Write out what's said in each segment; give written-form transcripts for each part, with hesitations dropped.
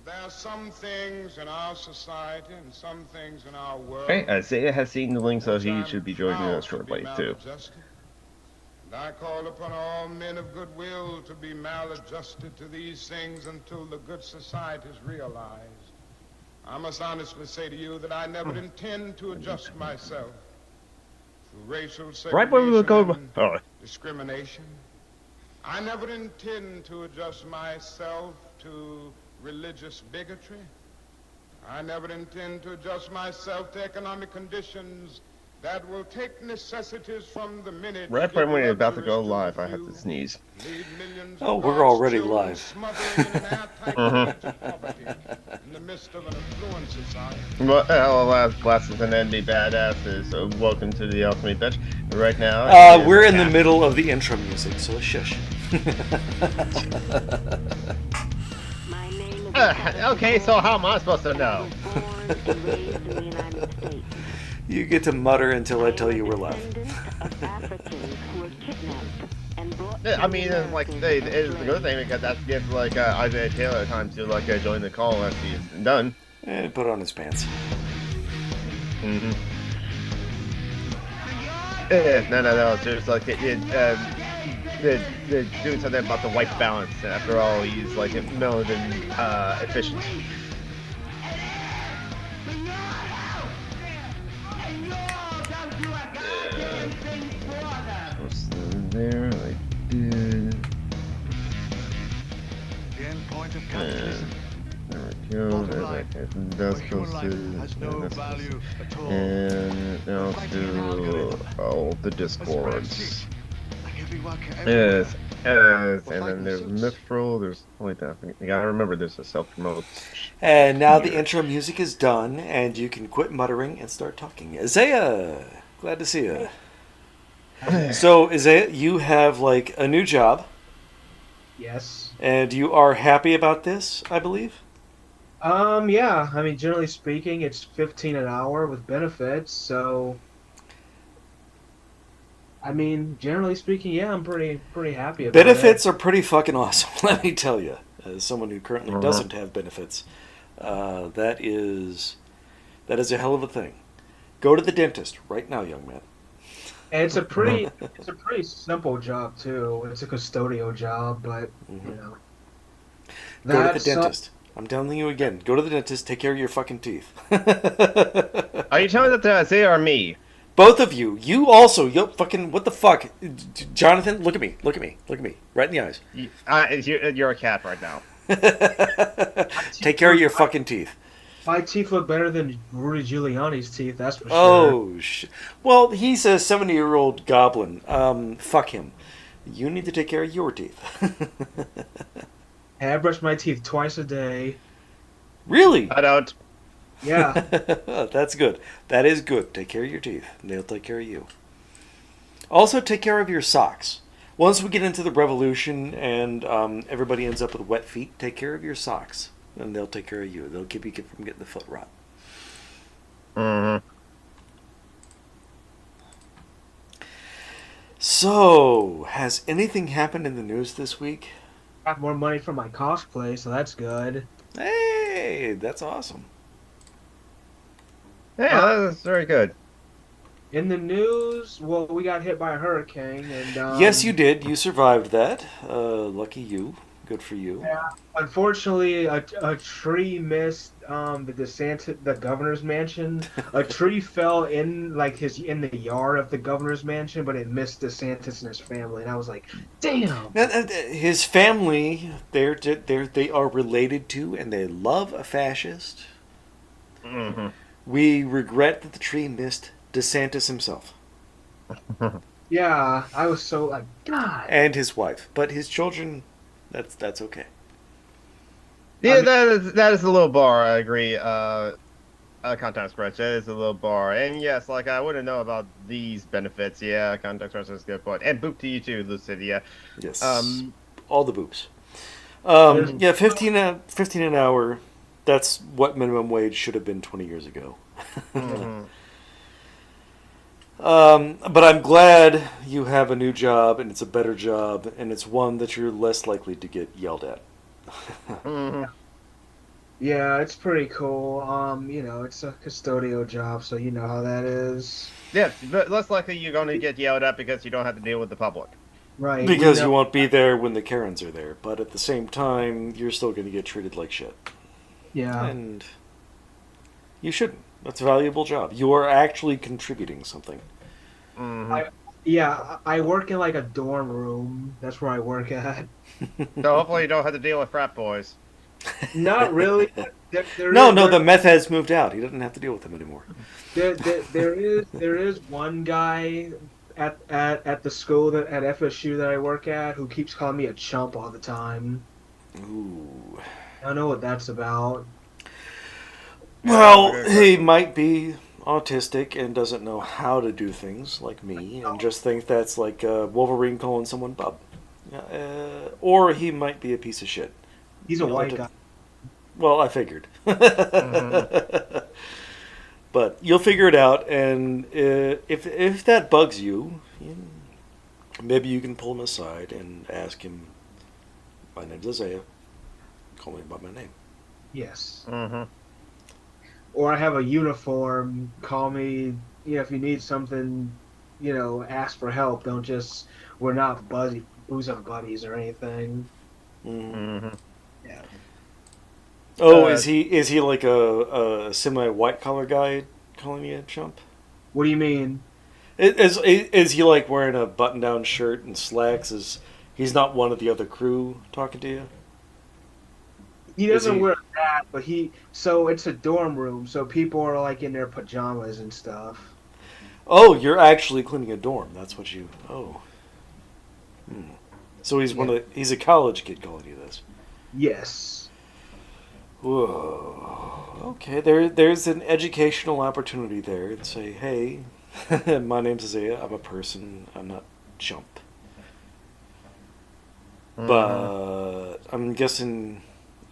There are some things in our society and some things in our Okay, world Isaiah has seen the link, so which he I'm should be joining us proud to be shortly too. maladjusted. And I call upon all men of goodwill to be maladjusted to these things until the good society is realized. I must honestly say to you that I never intend to adjust myself through racial Right when we would segregation go. and Oh, discrimination. I never intend to adjust myself to religious bigotry. I never intend to adjust myself to economic conditions that will take necessities from the many to right give when we were about to luxuries go to the live, I had to few, sneeze. leave millions Oh, of we're God's already children live. smothering in an airtight cage of poverty in the midst of an affluent society. Well, glasses and Andy badasses. So welcome to the Alchemy bench. Right now, it is We're a in the cat. middle of the intro music, so shush. Okay, so how am I supposed to know? You get to mutter until I tell you we're live. I mean, it's like it is a good thing because that gives like Isaiah Taylor time to like join the call after he's done. And put on his pants. Mm-hmm. No. It's just like they're doing something about the white balance. After all, he's like militant efficient. There, I did. The end point of capitalism. There we go. Bottom line, That's where human life has no value at all. And now Like to an algorithm. all the A discords. spreadsheet. Like every worker everywhere. Yes, But and like then there's suits. Mithril. There's wait, I gotta remember there's a self promote. And now the intro music is done, and you can quit muttering and start talking. Isaiah, glad to see you. So, Isaiah, you have like a new job, Yes. and you are happy about this, I believe. Yeah. I mean, generally speaking, it's 15 an hour with benefits. So, I mean, generally speaking, yeah, I'm pretty happy about Benefits it. are pretty fucking awesome, let me tell you. As someone who currently Uh-huh. doesn't have benefits, that is a hell of a thing. Go to the dentist right now, young man. And it's a pretty simple job too. It's a custodial job, but Mhm. you know, Go to the that's some, dentist. I'm telling you again. Go to the dentist. Take care of your fucking teeth. Are you telling that to Isaiah or me? Both of you. You also. You fucking. What the fuck, Jonathan? Look at me. Look at me. Look at me. Right in the eyes. You're a cat right now. Take care of your fucking teeth. my teeth look better than Rudy Giuliani's teeth. That's for sure. Oh shit. Well, he's a 70-year-old goblin. Fuck him. You need to take care of your teeth. Hey, I brush my teeth twice a day. Really? I don't. Yeah. That's good. That is good. Take care of your teeth. And they'll take care of you. Also, take care of your socks. Once we get into the revolution and everybody ends up with wet feet, take care of your socks. And they'll take care of you. They'll keep you from getting the foot rot. Mm-hmm. So, has anything happened in the news this week? Got more money for my cosplay, so that's good. Hey, that's awesome. Yeah, that's very good. In the news, well, we got hit by a hurricane, and Yes, you did. You survived that. Lucky you. Good for you. yeah, unfortunately, a tree missed the governor's mansion. A tree fell in in the yard of the governor's mansion, but it missed DeSantis and his family. And I was like, damn. His family, they are related to and they love a fascist. Mm-hmm. We regret that the tree missed DeSantis himself Yeah, I was so like, God. and his wife, but his children, that's okay. Yeah, I mean, that is a low bar. I agree. Context scratch. That is a low bar. And yes, like I wouldn't know about these benefits. Yeah, context scratch is a good point. And boop to you too, Lucidia. Yes, Um, all the boobs. there's- Yeah, 15 an hour. That's what minimum wage should have been 20 years ago. mhm. But I'm glad you have a new job, and it's a better job, and it's one that you're less likely to get yelled at. Mhm. Yeah, it's pretty cool. It's a custodial job, so you know how that is. Yes, but less likely you're going to get yelled at because you don't have to deal with the public. Right. We Because know. you won't be there when the Karens are there, but at the same time, you're still going to get treated like shit. Yeah. And you shouldn't. That's a valuable job. You are actually contributing something. Hmm. I work in like a dorm room. That's where I work at. So hopefully you don't have to deal with frat boys. Not really. There No, is no, the meth head's moved out. He doesn't have to deal with them anymore. there is one guy at the school that at FSU that I work at who keeps calling me a chump all the time. Ooh. I don't know what that's about. Well, Okay, he question. might be autistic and doesn't know how to do things like me and just think that's like Wolverine calling someone bub. Or he might be a piece of shit. He's a You'll have white to- guy. Well, I figured. Mhm. But you'll figure it out, and if that bugs you, maybe you can pull him aside and ask him, "My name's Isaiah. Call me by my name." Yes. Hmm. Or I have a uniform. Call me. If you need something, ask for help. Don't just. We're not bosom buddies or anything. Mhm. Hmm. Yeah. Oh, Uh, is he like a semi white collar guy calling you a chump? What do you mean? Is he like wearing a button down shirt and slacks? Is he's not one of the other crew talking to you? He Is doesn't he? wear that, but so it's a dorm room, so people are like in their pajamas and stuff. Oh, you're actually cleaning a dorm. That's what you. Oh. Hmm. So Yeah. he's a college kid calling you this. Yes. Whoa. Okay, there's an educational opportunity there, and say, hey, my name's Isaiah. I'm a person. I'm not chump. Hmm. But I'm guessing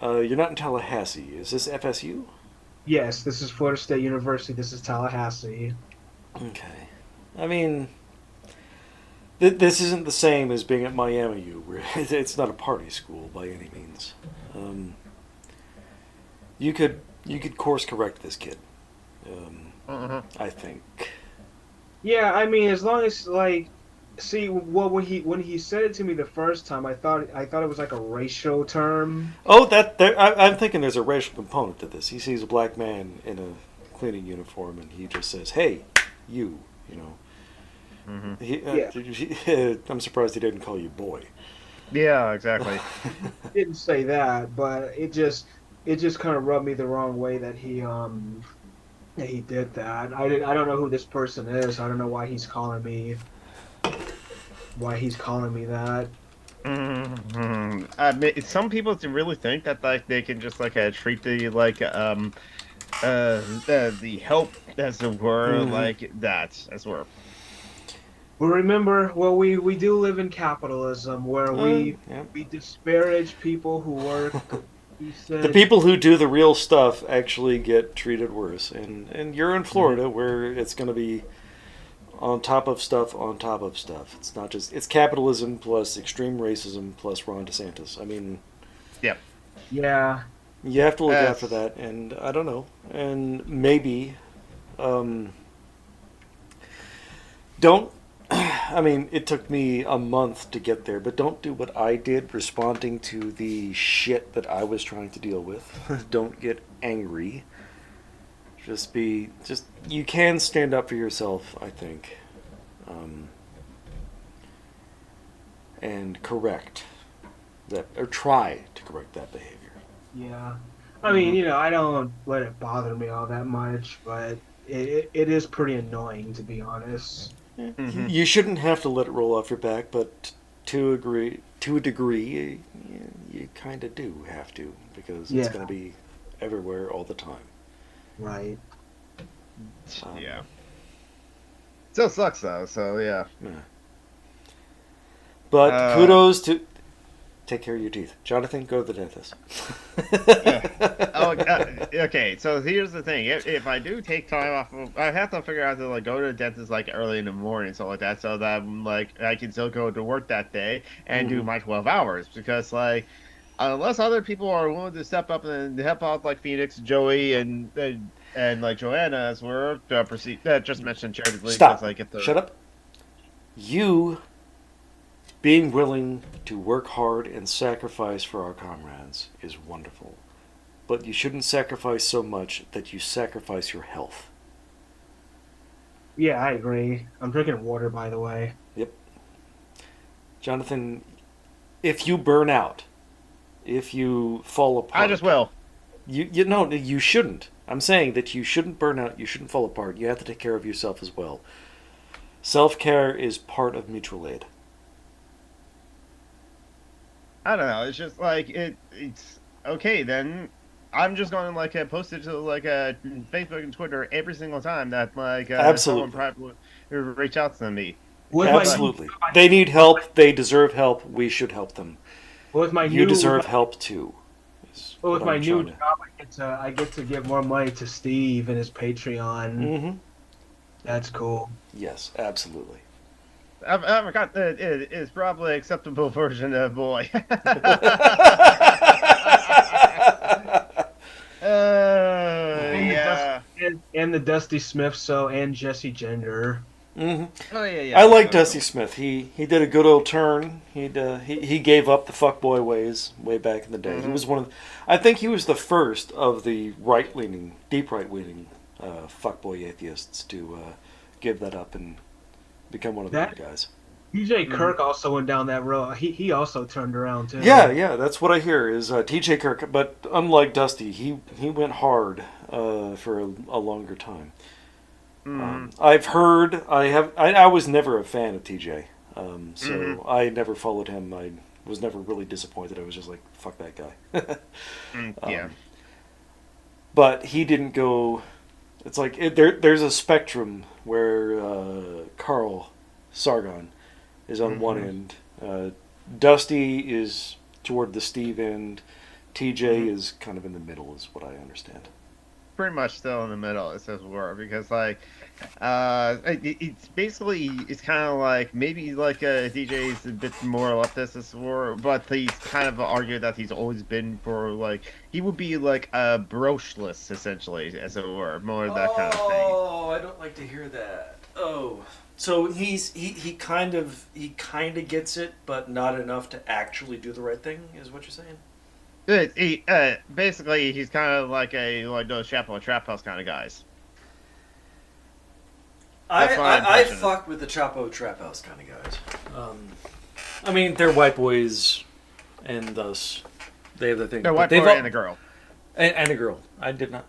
you're not in Tallahassee. Is this FSU? Yes, this is Florida State University. This is Tallahassee. Okay. I mean, this isn't the same as being at Miami U, where it's not a party school by any means. Um, you could course correct this kid. Hmm. I think. Yeah, I mean, as long as like, see, well, when he said it to me the first time, I thought it was like a racial term. Oh, I'm thinking there's a racial component to this. He sees a black man in a cleaning uniform, and he just says, "Hey, you." You know. Hmm. Yeah, I'm surprised he didn't call you boy. Yeah, exactly. didn't say that, but it just kind of rubbed me the wrong way that he did that. I don't know who this person is. I don't know why he's calling me that. I mean, some people really think that like they can just like treat the like the help as it were Hmm. like that as it were. Well, remember, we do live in capitalism where we Yeah. we disparage people who work. He The said, people who do the real stuff actually get treated worse, and you're in Mhm. Florida where it's going to be on top of stuff on top of stuff. It's not just it's capitalism plus extreme racism plus Ron DeSantis. I mean, Yep. yeah, you have to look out for As that, and I don't know, and maybe um, don't. I mean, it took me a month to get there, but don't do what I did responding to the shit that I was trying to deal with. Don't get angry. Just you can stand up for yourself, I think, um, and correct that, or try to correct that behavior. yeah. I mean, Mhm. I don't let it bother me all that much, but it is pretty annoying to be honest. Mhm. You shouldn't have to let it roll off your back, but to a degree, you kind of do have to because it's Yeah, going to be everywhere all the time. right. Um, Yeah. Still sucks though. So yeah. yeah. But Uh. kudos to take care of your teeth, Jonathan. Go to the dentist. Yeah. Oh, okay. So here's the thing: if I do take time off, I have to figure out to like go to the dentist like early in the morning, so like that, so that like I can still go to work that day and do Mhm. my 12 hours. Because like unless other people are willing to step up and help out, like Phoenix, Joey, and like Joanna, as we're proceed. Just mentioned charitably Stop. because like if they're Shut up. You being willing to work hard and sacrifice for our comrades is wonderful. But you shouldn't sacrifice so much that you sacrifice your health. Yeah, I agree. I'm drinking water, by the way. Yep. Jonathan, if you burn out, if you fall apart, I just will. You shouldn't. I'm saying that you shouldn't burn out, you shouldn't fall apart. You have to take care of yourself as well. Self-care is part of mutual aid. I don't know. It's just like it's okay then. I'm just going to like post it to like Facebook and Twitter every single time that like someone Absolutely. private would reach out to me. With my- Absolutely. They need help. They deserve help. We should help them. With my You new, deserve help too. is But with what my I'm new trying to- job, I get to give more money to Steve and his Patreon. Mhm. That's cool. Yes, absolutely. I forgot that it is probably acceptable version of boy. Yeah. And the Dusty Smith and Jesse Gender. Mhm. Oh yeah. I like Dusty Smith. He did a good old turn. He gave up the fuckboy ways way back in the day. He was one of I think he was the first of the deep right leaning fuckboy atheists to give that up and become one of the good guys. TJ Kirk also went down that road. He also turned around too. Yeah, that's what I hear is T.J. Kirk. But unlike Dusty, he went hard for a longer time. I've heard. I was never a fan of TJ, so I never followed him. I was never really disappointed. I was just like, fuck that guy. Yeah. But he didn't go. It's like there's a spectrum where Carl Sargon is on one end. Dusty is toward the Steve end. TJ is kind of in the middle, is what I understand. Pretty much still in the middle, it says war, because like it's basically it's kind of like maybe like DJ is a bit more leftist as war, but he's kind of argued that he's always been for like he would be like a brocheless essentially, as it were, more of that kind of thing. Oh, I don't like to hear that. Oh, so he kind of gets it, but not enough to actually do the right thing, is what you're saying? Basically, he's kind of like those Chapo Trap House kind of guys. I fuck with the Chapo Trap House kind of guys. I mean, they're white boys, and thus they have the thing. They're white boy and a girl. And a girl. I did not.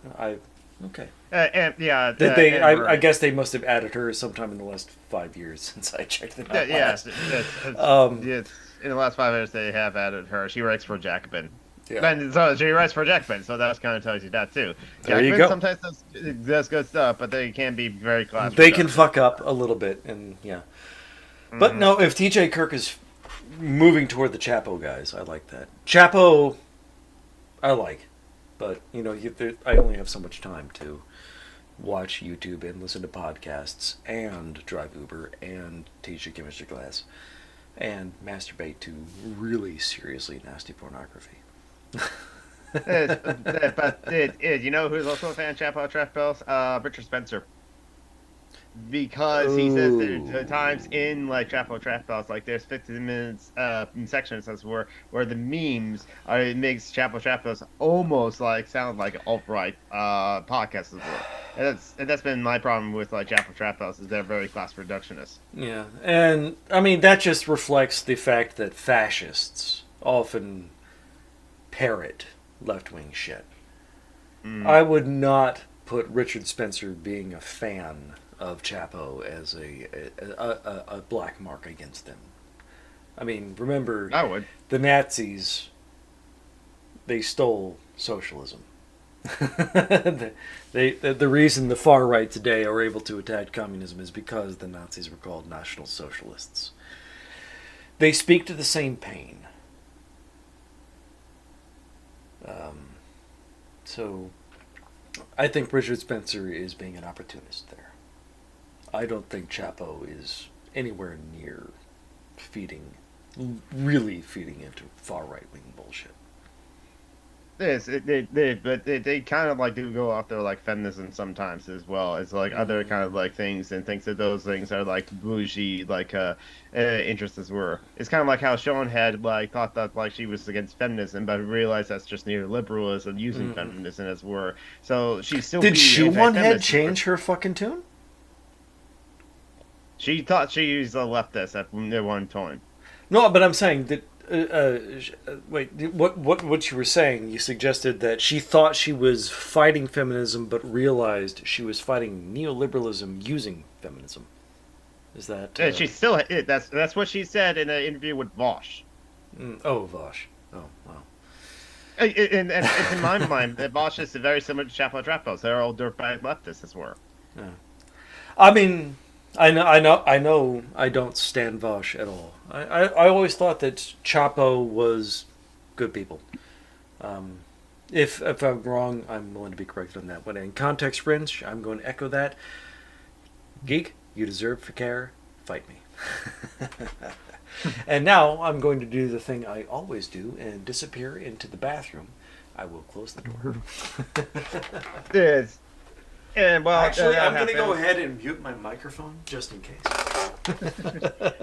Okay. And yeah. Did they? I guess they must have added her sometime in the last 5 years since I checked them out. Yes. It's in the last 5 minutes they have added her. She writes for Jacobin. Yeah. And so she writes for Jacobin, so that kind of tells you that too. There you Jacobin go. sometimes does good stuff, but they can be very class. They can fuck up a little bit, and yeah. But no, if TJ Kirk is moving toward the Chapo guys, I like that. Chapo, I like, but you know, I only have so much time to watch YouTube and listen to podcasts and drive Uber and teach a chemistry class and masturbate to really seriously nasty pornography. But you know who's also a fan of Chapo Trap Bells? Richard Spencer. Because he says there's times in like Chapo Trap Bells, like there's 15 minutes sections as where the memes are, it makes Chapo Trap Bells almost like sound like alt-right podcasts as well. And that's been my problem with like Chapo Trap Bells, is they're very class reductionist. Yeah, and I mean that just reflects the fact that fascists often parrot left-wing shit. I would not put Richard Spencer being a fan of Chapo as a black mark against them. I mean, remember, I would. The Nazis, they stole socialism. The reason the far right today are able to attack communism is because the Nazis were called National Socialists. They speak to the same pain. So, I think Richard Spencer is being an opportunist there. I don't think Chapo is anywhere near really feeding into far right-wing bullshit. they kind of like do go off there like feminism sometimes as well. It's like other kind of like things and thinks that those things are like bougie like interests as were. It's kind of like how Sean had like thought that like she was against feminism, but realized that's just neoliberalism using feminism as were. So she's still Did Shoehorn Head anti-feminist. change her fucking tune? She thought she was a leftist at one time. No, but I'm saying that. Wait, what you were saying? You suggested that she thought she was fighting feminism, but realized she was fighting neoliberalism using feminism. Is that? She still that's what she said in an interview with Vosh. Oh, Vosh. Oh, wow. And it's in my mind that Vosh is very similar to Chapo Trapos. They're all dirtbag leftists as well. Yeah. I mean, I know. I don't stand Vosh at all. I always thought that Chapo was good people. If I'm wrong, I'm willing to be corrected on that. But in context fringe, I'm going to echo that. Geek, you deserve for care. Fight me. And now I'm going to do the thing I always do and disappear into the bathroom. I will close the door. Yes. And well, Actually, I'm going to go ahead and mute my microphone just in case.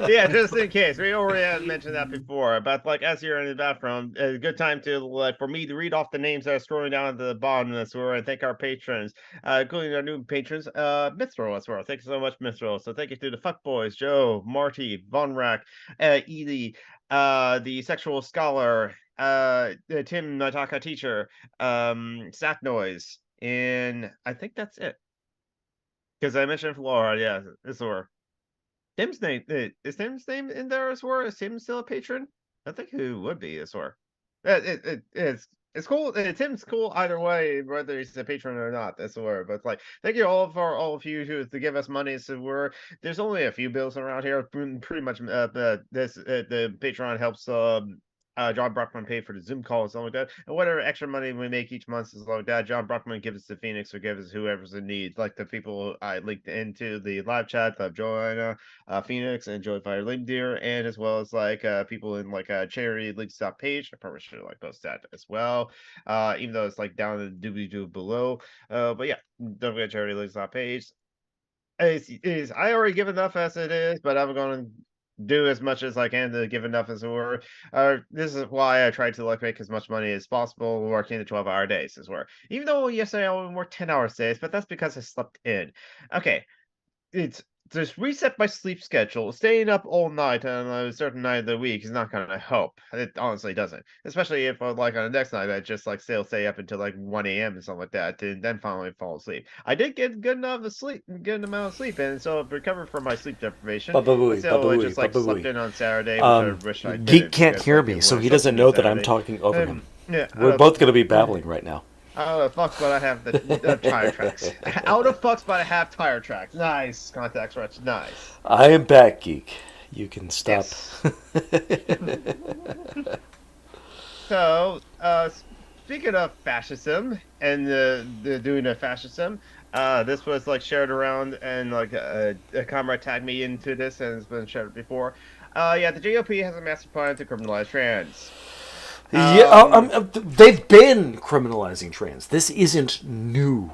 Yeah, just in case. We already had mentioned that before. But like, as you're in the bathroom, a good time to like for me to read off the names that are scrolling down at the bottom of this where and thank our patrons, including our new patrons, Mithril as well. Thank you so much, Mithril. So thank you to the Fuckboys, Joe, Marty, Von Rack, Edie, the Sexual Scholar, Tim Nataka Teacher, Sack Noise, and I think that's it. Because I mentioned Flora, yeah, it's Laura. Tim's name is Tim's name in there as well? Is Tim still a patron? I think who would be as well. It's cool. Tim's cool either way, whether he's a patron or not. That's where. But like, thank you all of you who to give us money. So there's only a few bills around here. Pretty much, the Patreon helps John Brockman paid for the Zoom calls, something like that. And whatever extra money we make each month is like that. John Brockman gives us to Phoenix or gives us whoever's in need. Like the people I linked into the live chat, Joanna, Phoenix, and Joy Fire Deer, and as well as like people in like charity links page. I probably should like post that as well. Even though it's like down in the doobly-doo below. But yeah, don't forget charity links page. I already give enough as it is, but I'm going to do as much as I can to give enough as it were. This is why I try to like make as much money as possible working the 12-hour days as well. Even though yesterday I only worked 10-hour days, but that's because I slept in. Okay, it's just reset my sleep schedule. Staying up all night on a certain night of the week is not going to help. It honestly doesn't. Especially if, like, on the next night, I just, like, still stay up until, like, 1 a.m. and something like that, and then finally fall asleep. I did get good amount of sleep, and so I've recovered from my sleep deprivation. So I just, like, slept in on Saturday, which I wish I did. Geek can't hear me, so he doesn't know that I'm talking over him. Yeah, We're both going to be babbling right now. Out of fucks, but I have the tire tracks. Out of fucks, but I have tire tracks. Nice. Contact stretch. Nice. I am back, Geek. You can stop. Yes. So, speaking of fascism and the doing of fascism, this was like shared around and like a comrade tagged me into this and it's been shared before. Yeah, the GOP has a master plan to criminalize trans. They've been criminalizing trans. This isn't new.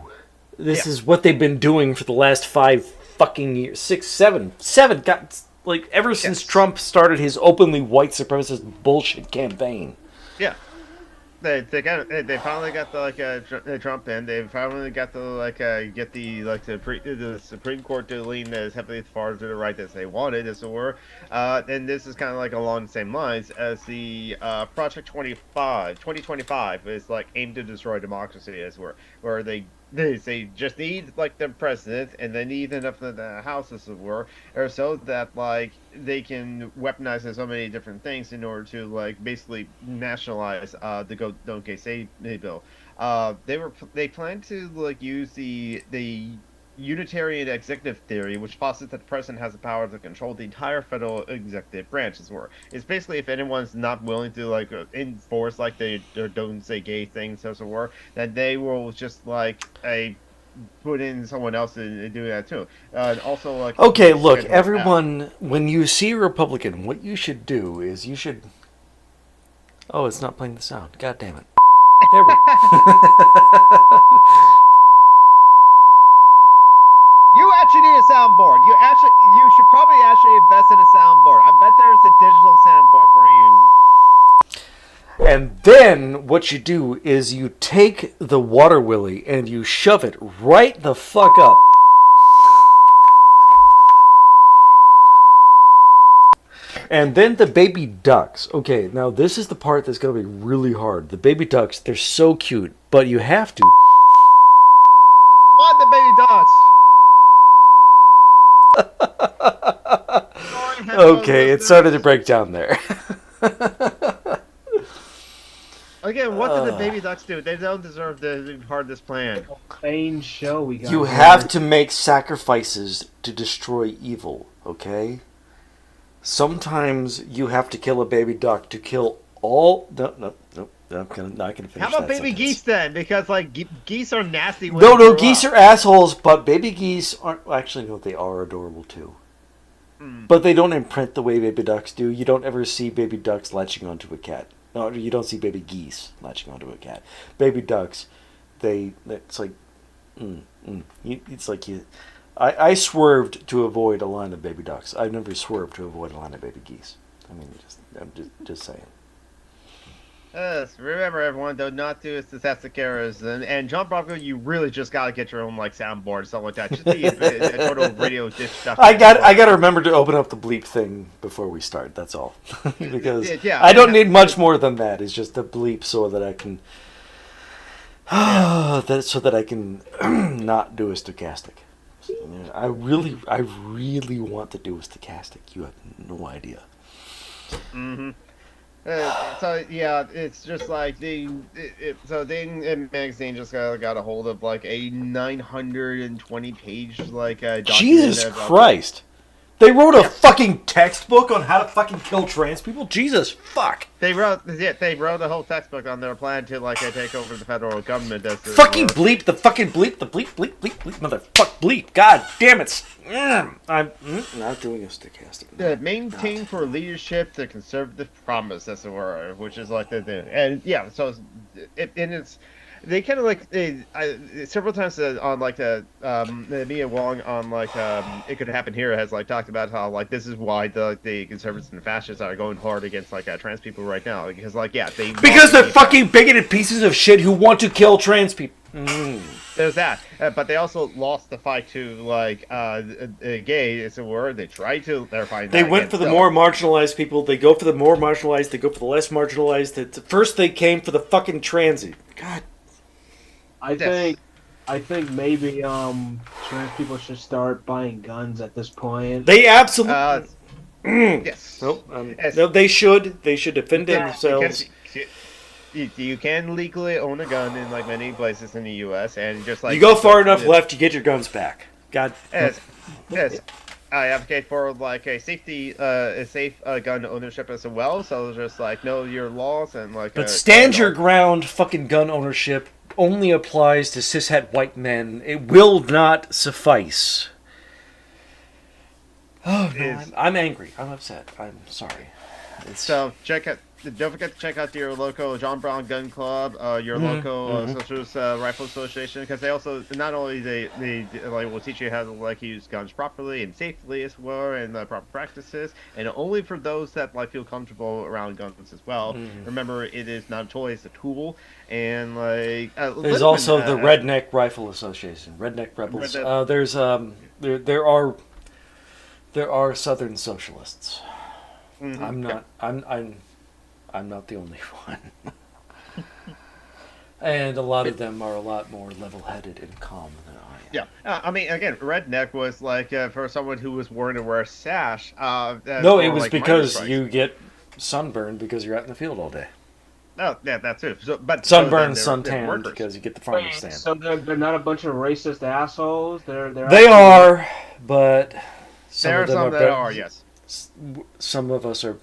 This is what they've been doing for the last 5 fucking years. 6, 7. Got like ever since Trump started his openly white supremacist bullshit campaign. Yeah. They finally got the Trump in. They finally got the the Supreme Court to lean as heavily as far to the right as they wanted, as it were. And this is kind of like along the same lines as the Project 2025 is like aimed to destroy democracy, as it were, where they just need like the president and they need enough of the House, as it were, or so that like they can weaponize so many different things in order to like basically nationalize the Don't Gay Say bill. They plan to like use the Unitarian executive theory, which posits that the president has the power to control the entire federal executive branch, as it were. It's basically if anyone's not willing to like enforce like the Don't Say Gay things, as it were, then they will just like put in someone else and do that too. And also like okay, look, everyone, when you see a Republican, what you should do is you should. Oh, it's not playing the sound. God damn it. There we You actually need a soundboard. You should probably actually invest in a soundboard. I bet there's a digital soundboard for you. And then what you do is you take the water willy and you shove it right the fuck up. And then the baby ducks. Okay, now this is the part that's going to be really hard. The baby ducks, they're so cute, but you have to. What the baby ducks? Okay, it started to break down there. Again, what did the baby ducks do? They don't deserve to be part of this plan. Plain show we got. You here. have to make sacrifices to destroy evil, okay? Sometimes you have to kill a baby duck to kill all. No. I'm not gonna finish. How about that baby sentence. geese then? Because like geese are nasty. When No, they grow geese up. are assholes, but baby geese aren't. Well, actually, no, they are adorable too. But they don't imprint the way baby ducks do. You don't ever see baby ducks latching onto a cat. No, you don't see baby geese latching onto a cat. Baby ducks, it's like, it's like you. I swerved to avoid a line of baby ducks. I've never swerved to avoid a line of baby geese. I mean, I'm just saying. Yes, remember everyone, do not do this to Sassacara's. And John Bronco, you really just gotta get your own like soundboard, something like that. Just be a total radio dish stuff. I got to remember to open up the bleep thing before we start. That's all, because Yeah, I don't need much more than that. It's just the bleep so that I can, so that I can not do a stochastic. I really want to do a stochastic. You have no idea. Mm-hmm. So yeah, it's just like so Ding Magazine just got a hold of like a 920-page like document. Jesus of, Christ! They wrote a fucking textbook on how to fucking kill trans people. Jesus fuck! They wrote a whole textbook on their plan to like take over the federal government. Fucking bleep the fucking bleep the bleep motherfuck bleep. God damn it! I'm not doing a stochastic. Maintain for leadership the conservative promise, as it were, which is like the thing. And yeah, so it's they kind of like several times on like the Mia Wong on like It Could Happen Here has like talked about how like this is why the conservatives and fascists are going hard against like trans people right now, because like because they're fucking bigoted pieces of shit who want to kill trans people. There's that, but they also lost the fight to like gay, as it were. They tried to. They went for the more marginalized people. They go for the more marginalized. They go for the less marginalized. First, they came for the fucking transy. God. I think maybe trans people should start buying guns at this point. They absolutely. Yes. Nope. No, they should. They should defend Yeah, themselves. You can legally own a gun in like many places in the U.S. and just like You go far enough left, you get your guns back. God. Yes. I advocate for like a safe gun ownership as well. So just like know your laws and like. But stand your ground. Fucking gun ownership only applies to cishet white men. It will not suffice. Oh no, I'm angry. I'm upset. I'm sorry. So check out. Don't forget to check out your local John Brown Gun Club, your local Socialist Rifle Association, because they also not only they like will teach you how to like use guns properly and safely as well, and proper practices, and only for those that like feel comfortable around guns as well. Remember, it is not a toy; it's a tool. And like there's also the Redneck Rifle Association, Redneck Rebels. There are Southern socialists. I'm not the only one. And a lot of them are a lot more level-headed and calm than I am. Yeah, I mean, again, redneck was like for someone who was worn to wear a sash. No, it was like because you get sunburned because you're out in the field all day. Oh, yeah, that's it. So, but sunburned, suntan because you get the farmer's stand. So they're not a bunch of racist assholes. They are, but there are some that are. Yes. Some of us are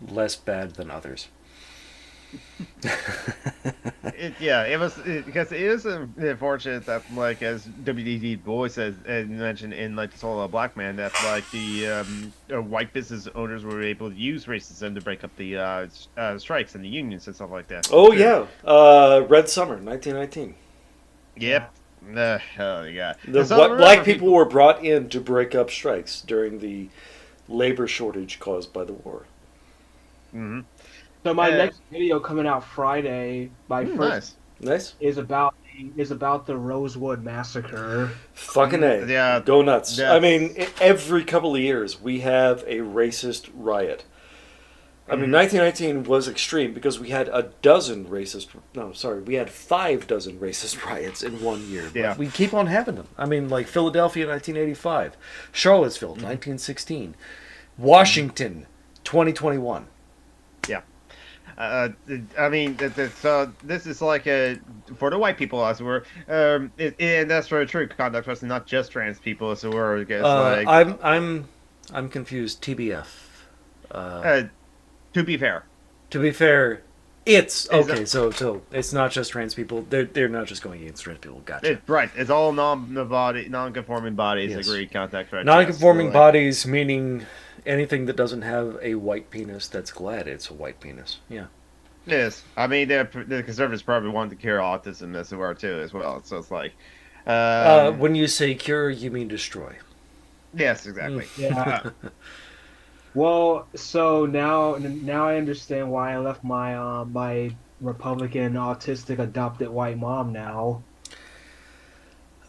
less bad than others. it was because it is unfortunate that, like, as WDD Boy says and mentioned in like the Soul of a Black Man, that like the white business owners were able to use racism to break up the strikes and the unions and stuff like that. Oh too. yeah, Red Summer, 1919. Yep. Oh yeah. The And so black people were brought in to break up strikes during the labor shortage caused by the war. Hmm. So my next video coming out Friday, my first Nice. Nice. is about the Rosewood Massacre. Fucking A. Yeah. Go nuts. That's- I mean, every couple of years we have a racist riot. I mean, 1919 was extreme because we had we had 5 dozen racist riots in 1 year. But Yeah. we keep on having them. I mean, like Philadelphia, 1985. Charlottesville, 1916. Washington, 2021. Yeah. I mean, this is like for the white people, as it were, and that's for true conduct person, not just trans people, as it were. I guess, I'm confused. TBF. To be fair, It's okay. that- So it's not just trans people. They're not just going against trans people. Gotcha. right. It's all non-conforming bodies. Yes. Agreed. Contact. Right. Non-conforming Yes, bodies meaning anything that doesn't have a white penis that's glad it's a white penis. Yeah. Yes, I mean the conservatives probably want to cure autism as it were too, as well. So it's like, When you say cure, you mean destroy. yes, exactly. Yeah. Well, so now I understand why I left my my Republican autistic adopted white mom now.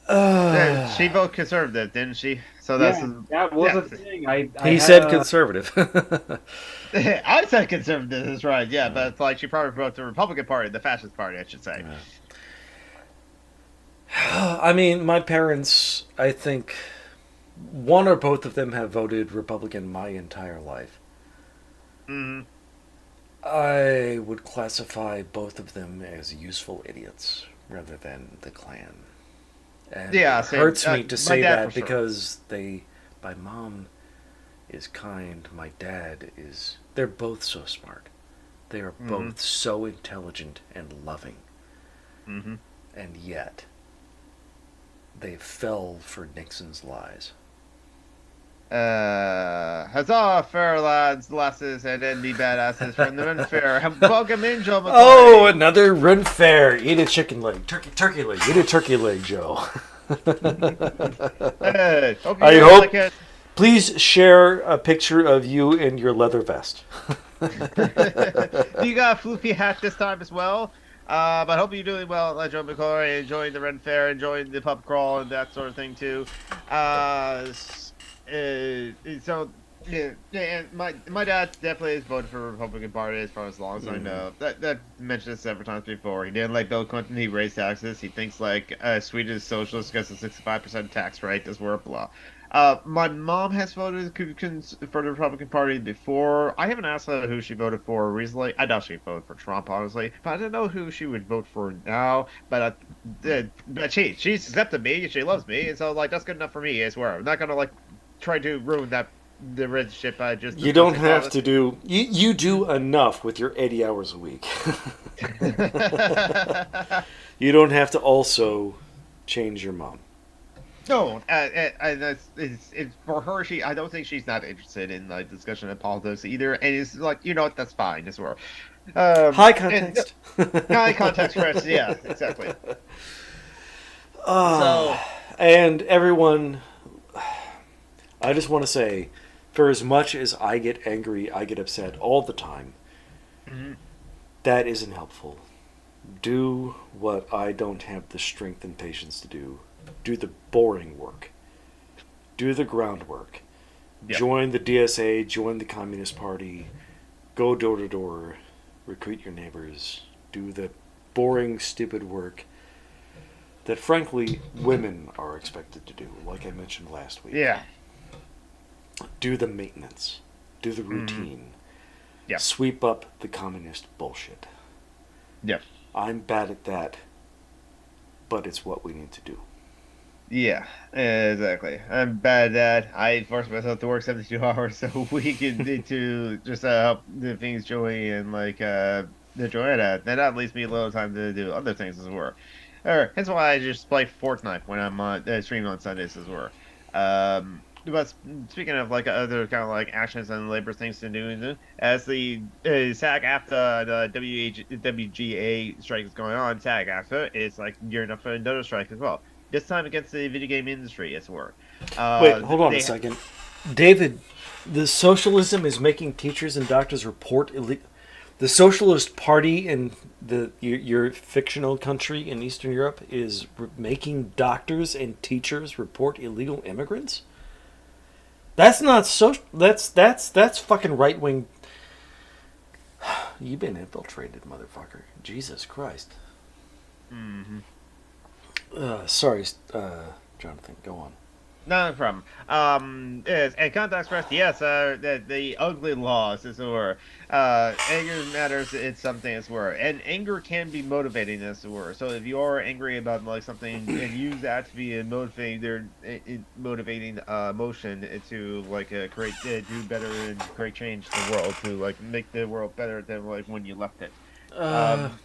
She voted conservative, didn't she? So that's That was yeah. a thing. He had said a- conservative. I said conservative is right, yeah, but it's like she probably voted the Republican Party, the fascist party, I should say. I mean, my parents, I think, one or both of them have voted Republican my entire life. Hmm. I would classify both of them as useful idiots rather than the Klan. And Yeah, it same. hurts me to My say dad that for sure. because my mom is kind, my dad is, they're both so smart. They are both so intelligent and loving. Hmm. And yet, they fell for Nixon's lies. Huzzah, fair lads, lasses, and endy badasses from the unfair. Welcome in, Joe McCoy. Oh, another run fair. Eat a chicken leg. Turkey leg. Eat a turkey leg, Joe. Hope I you hope- like it. Please share a picture of you in your leather vest. You got a floofy hat this time as well. But I hope you're doing well, like Joe McCoy, enjoying the Ren Fair, enjoying the pub crawl, and that sort of thing too. So yeah, and my dad definitely has voted for the Republican Party as far as long as I know. That mentioned this several times before. He didn't like Bill Clinton. He raised taxes. He thinks like Sweden is socialist because of 65% tax rate. This word blah. My mom has voted for the Republican Party before. I haven't asked her who she voted for recently. I doubt she voted for Trump, honestly. But I don't know who she would vote for now. But she's accepted me. She loves me, and so like that's good enough for me. I swear. I'm not gonna like try to ruin the relationship. You don't have to do... You do enough with your 80 hours a week. You don't have to also change your mom. No, it's for her. I don't think she's not interested in like discussion of politics either, and it's like that's fine as well. High context. High context, Chris. Yeah, exactly. And everyone, I just want to say, for as much as I get angry, I get upset all the time. That isn't helpful. Do what I don't have the strength and patience to do. Do the boring work. Do the groundwork. Yep. Join the DSA, join the Communist Party, go door to door, recruit your neighbors, do the boring, stupid work that, frankly, women are expected to do, like I mentioned last week. Yeah. Do the maintenance. Do the routine. Yeah. Sweep up the communist bullshit. Yep. I'm bad at that, but it's what we need to do. Yeah, exactly. I'm bad at that. I force myself to work 72 hours a week to just help the things Joey and like enjoy that. Then that leaves me a little time to do other things as well. Hence why I just play Fortnite when I'm on stream on Sundays as well. But speaking of like other kind of like actions and labor things to do, as the SAG after the WGA strike is going on, SAG after is like gearing up for another strike as well. This time against the video game industry as well. Wait, hold on a second. David, the socialism is making teachers and doctors report illegal. The Socialist Party in your fictional country in Eastern Europe is making doctors and teachers report illegal immigrants. That's not social. That's fucking right wing. You've been infiltrated, motherfucker. Jesus Christ. Mm-hmm. Sorry, Jonathan. Go on. No problem. Yes, and Contact Express, yes, the ugly laws, as it were. Anger matters, it's something as it were. And anger can be motivating, as it were. So if you are angry about like something and use that to be a motivating emotion to like create, do better and create change in the world, to like make the world better than like when you left it.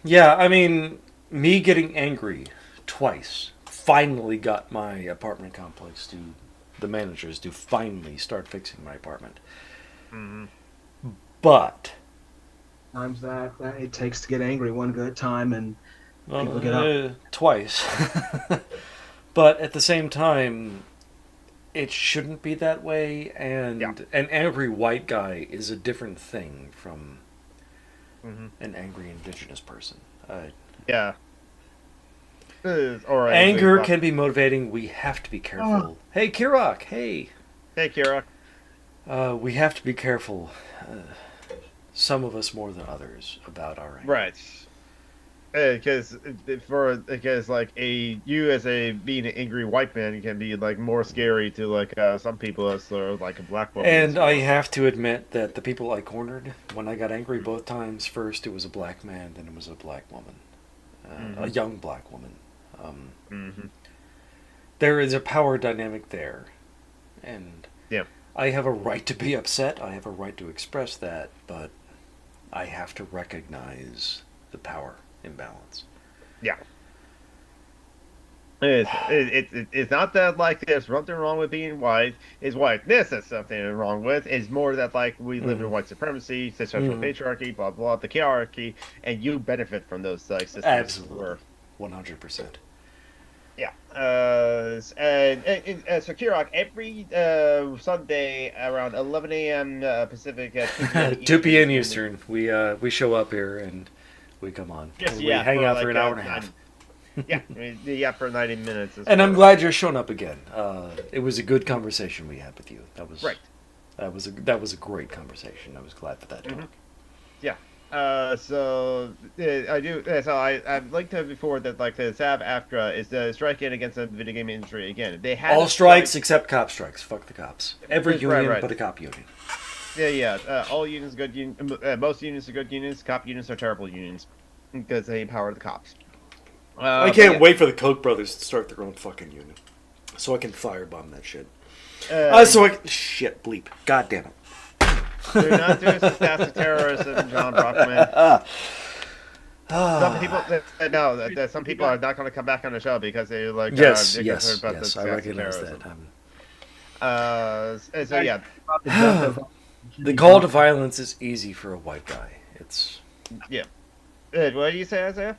Yeah, I mean, me getting angry twice finally got my apartment complex to the managers to finally start fixing my apartment. Mm-hmm. But Times that it takes to get angry one good time and people get up. Twice. But at the same time, it shouldn't be that way, and an angry white guy is a different thing from an angry indigenous person. Yeah. Or anger can be motivating. We have to be careful. Hey, Kirok. Hey. Hey, Kirok. We have to be careful. Some of us more than others about our anger. Right. Because like you as a being an angry white man can be like more scary to like some people as like a black woman. And I have to admit that the people I cornered when I got angry both times, first it was a black man, then it was a black woman, a young black woman. There is a power dynamic there, and I have a right to be upset. I have a right to express that, but I have to recognize the power imbalance. Yeah. It's not that like there's something wrong with being white. It's whiteness that's something wrong with. It's more that like we live in white supremacy, social patriarchy, blah blah, the hierarchy, and you benefit from those like systems. Absolutely, 100%. Yeah. So Kirok, every Sunday around 11 a.m. Pacific, 2 p.m. Eastern, we show up here and we come on. Yes, we hang out for an hour and a half. For 90 minutes. And I'm glad you're showing up again. It was a good conversation we had with you. That was right. That was a great conversation. I was glad for that talk. Yeah. So I do. So I've linked to before that like the SAB AFTRA is the striking against the video game industry again. They had all strikes except cop strikes. Fuck the cops. Every union but a cop union. Yeah. All unions are good. Most unions are good unions. Cop unions are terrible unions because they empower the cops. I can't wait for the Koch brothers to start their own fucking union, so I can firebomb that shit. Shit, bleep. God damn it. They're not doing fantastic terrorism, John Brockman. Some people, some people are not going to come back on the show because they like. Yes, I recognize that. The call to violence is easy for a white guy. It's What do you say, Isaiah?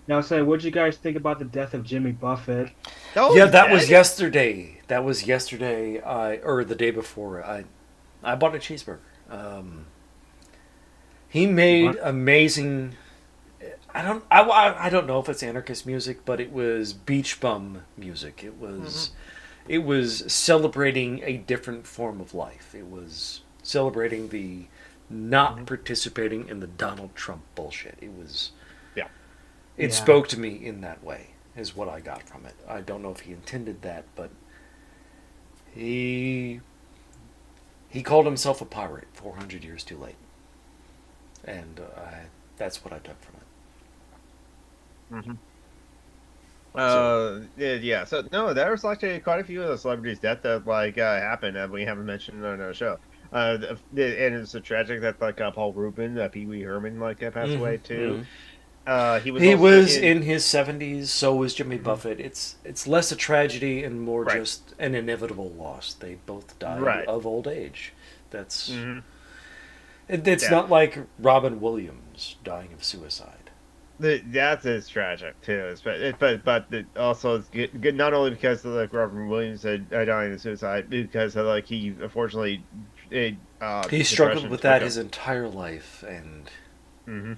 Now, what'd you guys think about the death of Jimmy Buffett? That was yesterday. Or the day before. I bought a cheeseburger. He made amazing. I don't know if it's anarchist music, but it was beach bum music. It was celebrating a different form of life. It was celebrating the not participating in the Donald Trump bullshit. It spoke to me in that way, is what I got from it. I don't know if he intended that, but he called himself a pirate 400 years too late. And that's what I took from it. So no, there was actually quite a few of the celebrities' death that like happened that we haven't mentioned on our show. And it's so tragic that like Paul Rubin, Pee Wee Herman, like passed away too. He was He also was in his 70s. So was Jimmy Buffett. It's less a tragedy and more Right. just an inevitable loss. They both died Right. of old age. That's Mm-hmm. it's Yeah. not like Robin Williams dying of suicide. That is tragic too, but also it's good not only because of like Robin Williams dying of suicide, because of, like he unfortunately He struggled depression with took that him. his entire life, and Mhm.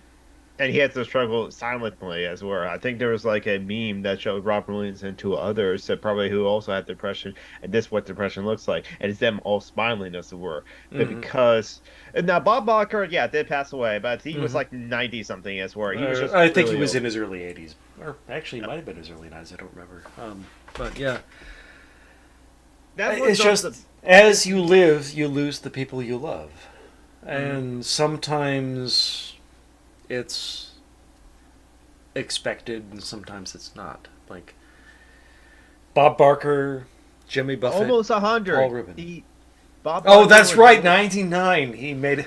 And he had to struggle silently as well. I think there was like a meme that showed Robin Williams and two others that probably who also had depression, and this is what depression looks like, and it's them all smiling as it were. But because and now Bob Barker, yeah, did pass away, but he was like 90 something as well. He was just I think really he was old. in his early 80s, or actually, he might have been his early 90s. I don't remember. But yeah, That was it's just as you live, you lose the people you love, and sometimes it's expected, and sometimes it's not. Like Bob Barker, Jimmy Buffett, almost 100. Paul Rubin. Bob Oh, Barker that's was- right, 99. He made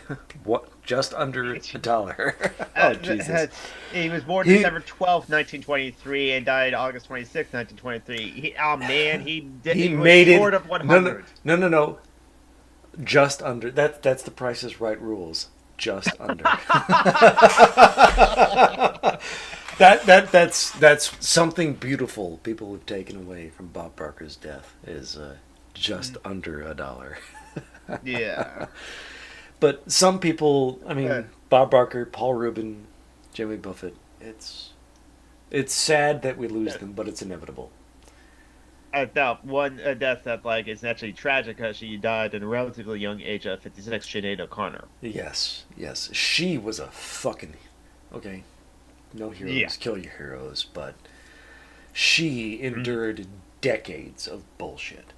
what just under $1. Oh, Jesus. He was born He- December 12th, 1923, and died August 26th, 1923. He was made short it. of 100. No. Just under. That's the Price is Right rules. Just under. That's something beautiful people have taken away from Bob Barker's death is just under $1. Yeah. But some people, I mean, Yeah. Bob Barker, Paul Rubin, Jimmy Buffett, it's sad that we lose them, but it's inevitable. Now, one death that like is actually tragic because she died at a relatively young age of 56, Sinead O'Connor. Yes. She was a fucking... Okay, no heroes, Yeah. kill your heroes, but she endured decades of bullshit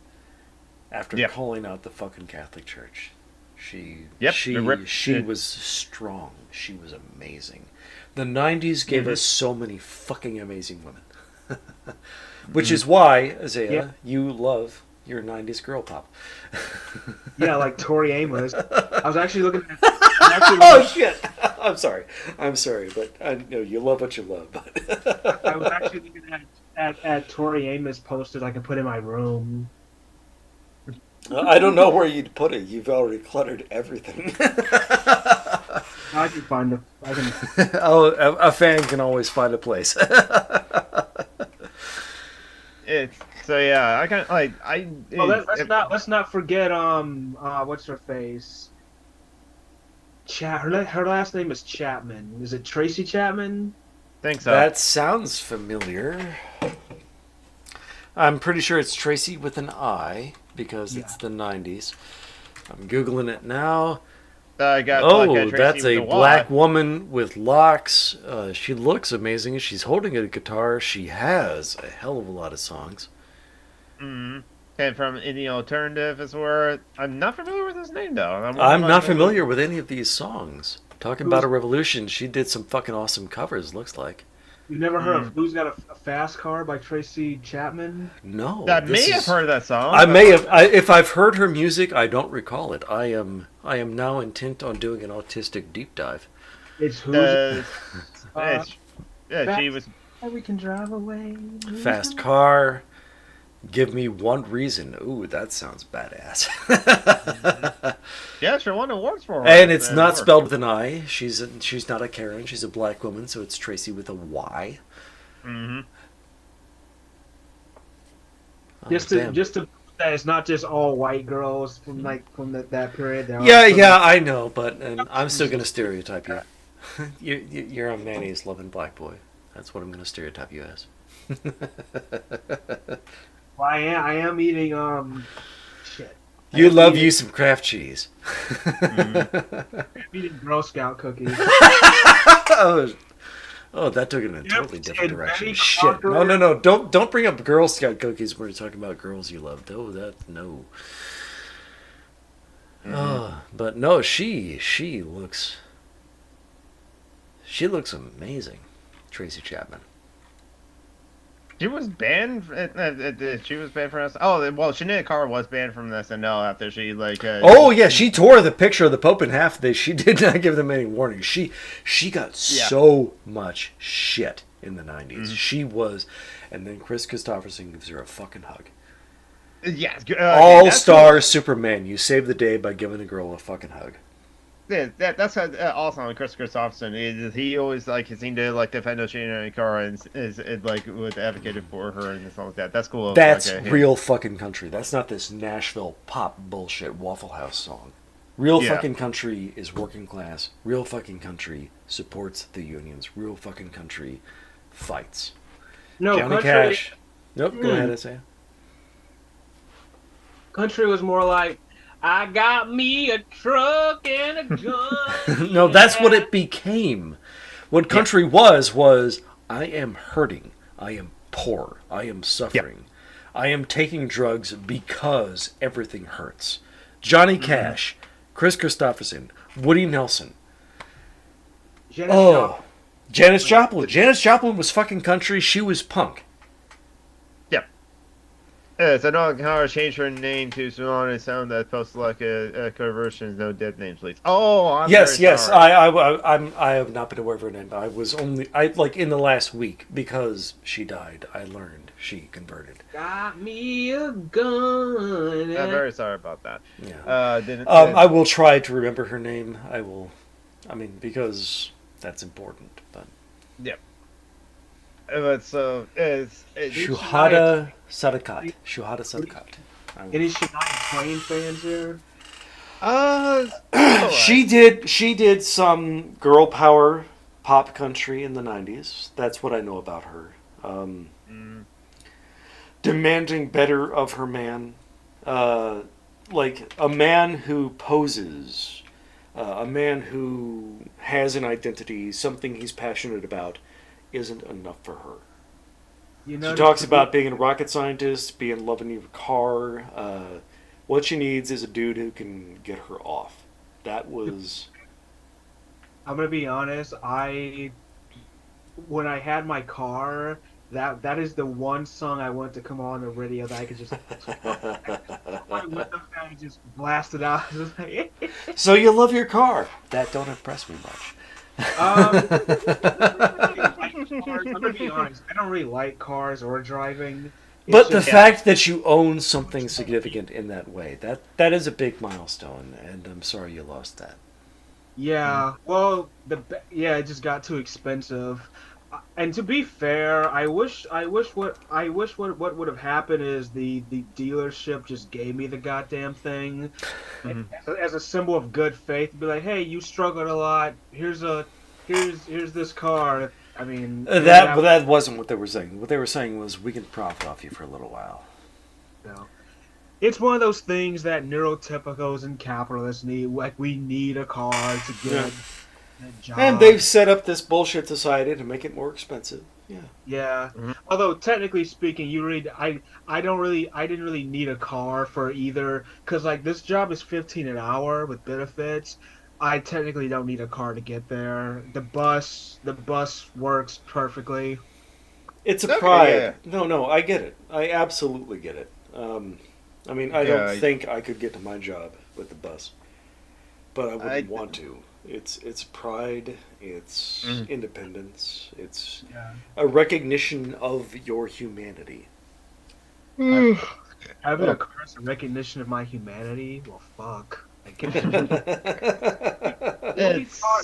after Yeah. calling out the fucking Catholic Church. She Yep. was strong. She was amazing. The 90s gave us so many fucking amazing women. Which is why, Isaiah, you love your 90s girl pop. Yeah, like Tori Amos. I was actually looking at. Oh shit! I'm sorry, but I know you love what you love. But I was actually looking at Tori Amos posted I could put in my room. I don't know where you'd put it. You've already cluttered everything. I can find it. I can. Oh, a fan can always find a place. So yeah, I kind of like Oh, let's not forget what's her face? Her last name is Chapman. Is it Tracy Chapman? think so. That sounds familiar. I'm pretty sure it's Tracy with an I because it's the 90s. I'm Googling it now. I got Oh, Tracy that's with a Y. black woman with locks. She looks amazing. She's holding a guitar. She has a hell of a lot of songs. Mhm. And from Indian Alternative as well. I'm not familiar with his name though. I'm not familiar with any of these songs. Talking about a revolution, she did some fucking awesome covers, looks like. You've never heard of Who's Got a Fast Car by Tracy Chapman? No. I this may have is- heard that song. I but- may have. If I've heard her music, I don't recall it. I am now intent on doing an autistic deep dive. It's Who's. She was. We can drive away. Fast car. Give me one reason. Ooh, that sounds badass. Yeah, she won awards for her. And it's at not work. spelled with an I. She's not a Karen. She's a black woman, so it's Tracy with a Y. Mhm. Oh, Just damn. to that it's not just all white girls from that period. There are some- Yeah, I know, but and I'm still gonna stereotype you. You're a mayonnaise loving black boy. That's what I'm gonna stereotype you as. Well, I am eating shit. You love you some Kraft cheese. I'm eating Girl Scout cookies. Oh, that took it in a totally different did direction. Betty Shit. Crocker- No. Don't bring up Girl Scout cookies when you're talking about girls you love. No. Oh, but no, she looks amazing. Tracy Chapman. She was banned. She was banned from us. Oh, well, Shania Carr was banned from SNL after she like. Oh yeah, she tore the picture of the Pope in half. She did not give them any warning. She got so much shit in the '90s. Mm-hmm. She was, and then Chris Christopherson gives her a fucking hug. Yes, All-star cool. Superman. You saved the day by giving a girl a fucking hug. Yeah, that's awesome on Chris Christopherson. He always like seemed to like defend Shania Carr and is like was advocated for her and stuff like that. That's cool. That's like, real fucking country. That's not this Nashville pop bullshit Waffle House song. Real fucking country is working class. Real fucking country supports the unions. Real fucking country fights. No, Johnny country, Cash. Nope, go ahead, Isaiah. Country was more like, I got me a truck and a gun. No, that's what it became. What country was I am hurting. I am poor. I am suffering. I am taking drugs because everything hurts. Johnny Cash, Chris Christopherson, Woody Nelson. Janis Joplin. Janis Joplin was fucking country. She was punk. So no Carr changed her name to Simone and sound that posts like a conversion, no dead names, please. Oh, I'm yes. sorry. I have not been aware of her name. I like in the last week because she died. I learned she converted. Got me a gun. I'm very sorry about that. Yeah. I will try to remember her name. I will. I mean, because that's important. But but so it's Shuhada Sadakat. Shuhada Sadakat. Any Shania Twain fans there? She did some girl power pop country in the '90s. That's what I know about her. Demanding better of her man, like a man who poses, a man who has an identity, something he's passionate about, isn't enough for her. She talks about being a rocket scientist, being loving your car. What she needs is a dude who can get her off. That was. I'm gonna be honest. When I had my car, that is the one song I want to come on the radio that I could just. I just blast it out. So you love your car? That don't impress me much. I'm gonna be honest. I don't really like cars or driving. But the fact that you own something significant in that way, that is a big milestone, and I'm sorry you lost that. Yeah, well, it just got too expensive. And to be fair, I wish what would have happened is the dealership just gave me the goddamn thing as a symbol of good faith. Be like, hey, you struggled a lot. Here's this car. I mean, that wasn't what they were saying. What they were saying was, we can profit off you for a little while. No. It's one of those things that neurotypicals and capitalists need. Like, we need a car to get a job. And they've set up this bullshit society to make it more expensive. Yeah. Yeah. Mm-hmm. Although technically speaking, I didn't really need a car for either, because like this job is $15 an hour with benefits. I technically don't need a car to get there. The bus works perfectly. It's a pride. Yeah. No, I get it. I absolutely get it. I mean, I don't think I could get to my job with the bus, but I wouldn't want to. It's pride. It's independence. It's a recognition of your humanity. Having a car is a recognition of my humanity. Well, fuck.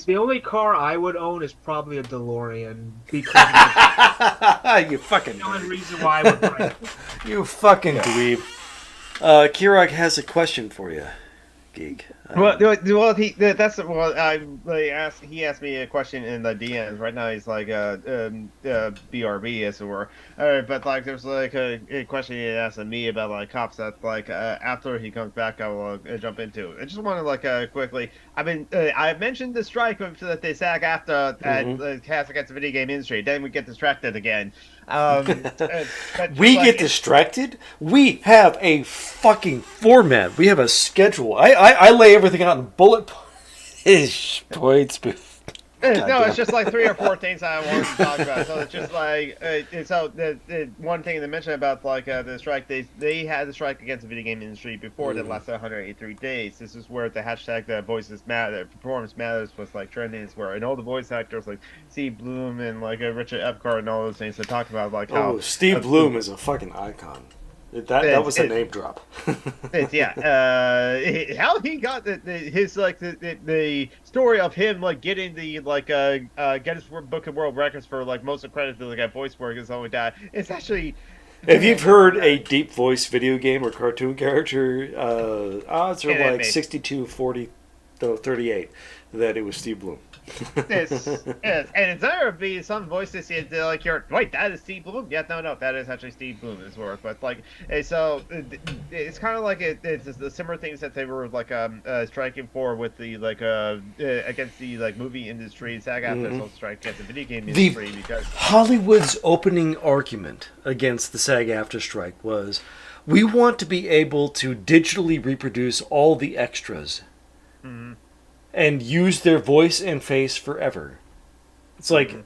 The only car I would own is probably a DeLorean, because you fucking. The only reason why I would buy it. You fucking dweeb. Kirog has a question for you, geek. He asked me a question in the DMs. Right now he's like BRB as it were. But like there's like a question he asked me about like cops that like after he comes back I will jump into. I just want to like quickly. I mentioned the strike that they SAG after cast against the video game industry. Then we get distracted again. We get distracted. We have a fucking format. We have a schedule. I lay everything out in bullet points. No, it's just like 3 or 4 things I wanted to talk about. So it's just like, so the one thing they mentioned about like the strike, they had the strike against the video game industry before that lasted 183 days. This is where the hashtag the voices matter, performance matters was like trending. It's where and all the voice actors like Steve Bloom and like Richard Epcar and all those things to talk about like how Steve Bloom is a fucking icon. That was a name drop. How he got his like the story of him like getting the like Guinness Book of World Records for like most of credit to like voice work and stuff like that. It's actually if you've heard a deep voice video game or cartoon character, odds are like 62-40, 38 that it was Steve Bloom. Yes, and it's there be some voices like you're wait, that is Steve Bloom. Yeah, no, that is actually Steve Bloom's work. But like, so it's kind of like it's the similar things that they were like striking for with the like against the like movie industry. SAG-AFTRA also strike against the video game industry because Hollywood's opening argument against the SAG-AFTRA strike was, we want to be able to digitally reproduce all the extras. Mm-hmm. And use their voice and face forever. It's like,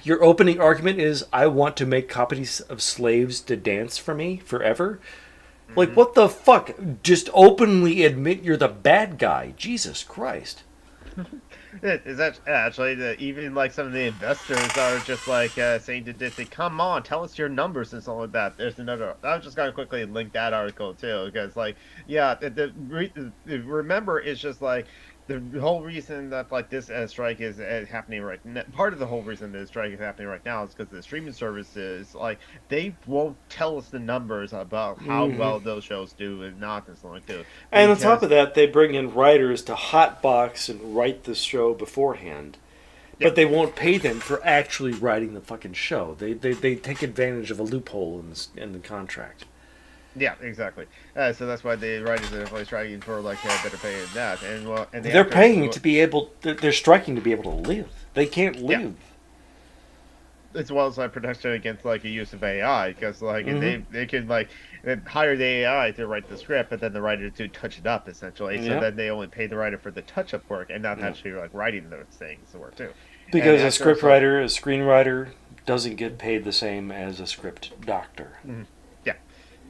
your opening argument is, I want to make copies of slaves to dance for me forever? Mm-hmm. Like, what the fuck? Just openly admit you're the bad guy. Jesus Christ. Is that actually even like some of the investors are just like saying to Disney, "Come on, tell us your numbers and stuff like that." There's another. I was just gonna quickly link that article too because, like, yeah, remember it's just like the whole reason that like this strike is happening right now. Part of the whole reason this strike is happening right now is because the streaming services like they won't tell us the numbers about how well those shows do and not and stuff like that. And on top of that, they bring in writers to hotbox and write the show beforehand. But they won't pay them for actually writing the fucking show. They take advantage of a loophole in the contract. Yeah, exactly. So that's why the writers are definitely striking for like better pay than that. And they're paying to be able. They're striking to be able to live. They can't live. Yeah. As well as like protection against like the use of AI, because like they could like hire the AI to write the script, but then the writer to touch it up essentially. So then they only pay the writer for the touch-up work and not actually like writing those things to work too. Because a script writer, a screenwriter, doesn't get paid the same as a script doctor. Mm-hmm.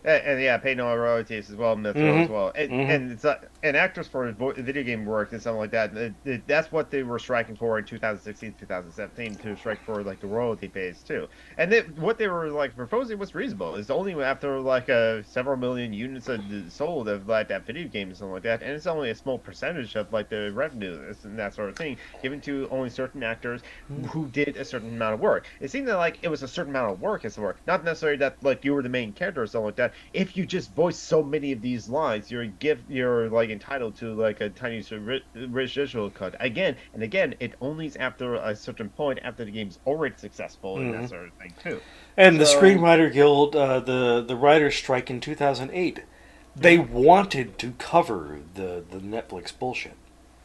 And pay no royalties as well, as well. And it's and actors for video game work and something like that. That's what they were striking for in 2016, 2017 to strike for like the royalty base too. And what they were like proposing was reasonable. It's only after like several million units sold of like that video game and something like that, and it's only a small percentage of like the revenue and that sort of thing given to only certain actors who did a certain amount of work. It seemed like it was a certain amount of work as it were, not necessarily that like you were the main character or something like that. If you just voice so many of these lines, you're like entitled to like a tiny residual cut. Again and again, it only is after a certain point after the game's already successful and that sort of thing too. And the Screenwriter Guild, the writers' strike in 2008, they wanted to cover the Netflix bullshit.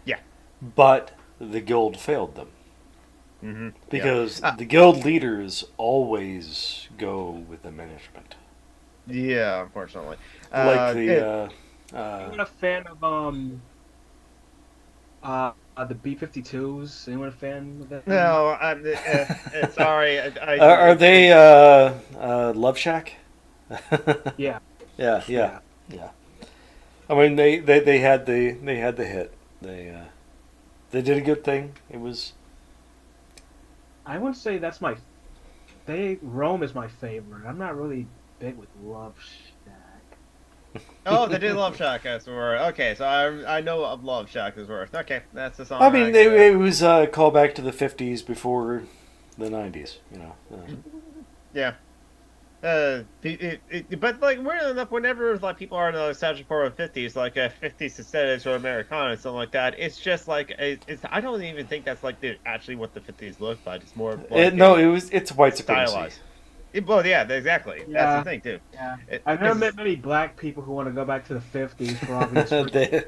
Yeah. But the guild failed them. Because the guild leaders always go with the management. Yeah, unfortunately. Like the anyone a fan of the B-52s? Anyone a fan of that? No, I'm sorry. Are they Love Shack? Yeah. Yeah. I mean, they had the hit. They did a good thing. It was. I wouldn't say that's Rome is my favorite. I'm not really big with Love Shack. Oh, they did Love Shack as well. Okay, so I know of Love Shack as well. Okay, that's the song. I mean, it was a callback to the 50s before the 90s, you know. Yeah. But like weird enough, whenever like people are nostalgic for the 50s, like 50s aesthetics or Americana or something like that, it's just like I don't even think that's like actually what the 50s looked like. It's more like, it's white supremacy. Stylized. Well, yeah, exactly. Yeah. That's the thing too. Yeah. I've never met many black people who want to go back to the 50s for obvious reasons.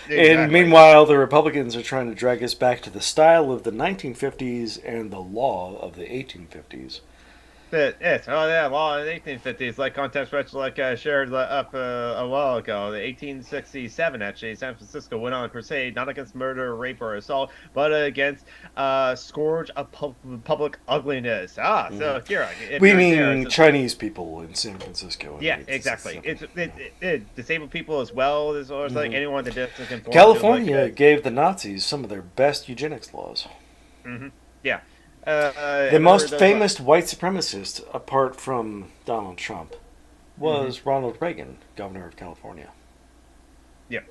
And meanwhile, the Republicans are trying to drag us back to the style of the 1950s and the law of the 1850s. Yes, oh yeah, law in the 1850s, like context which like shared up a while ago. The 1867, actually, San Francisco went on a crusade not against murder, rape, or assault, but against scourge of public ugliness. So Kira, if We you're mean there, Chinese people in San Francisco. yeah, exactly. It disabled people as well as like anyone that doesn't conform. California To, like, gave the Nazis some of their best eugenics laws. yeah. The most famous white supremacist, apart from Donald Trump, was Ronald Reagan, governor of California. Yep.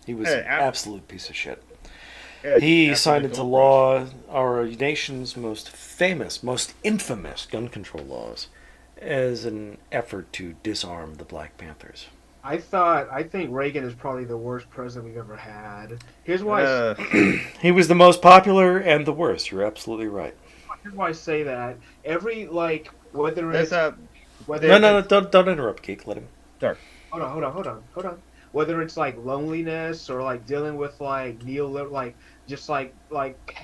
He was an absolute piece of shit. He signed into law our nation's most famous, most infamous gun control laws as an effort to disarm the Black Panthers. I think Reagan is probably the worst president we've ever had. Here's why. He was the most popular and the worst. You're absolutely right. Here's why I say that. Every whether it's No, don't interrupt, Geek. Let him. Sorry. Hold on. Whether it's like loneliness or like dealing with like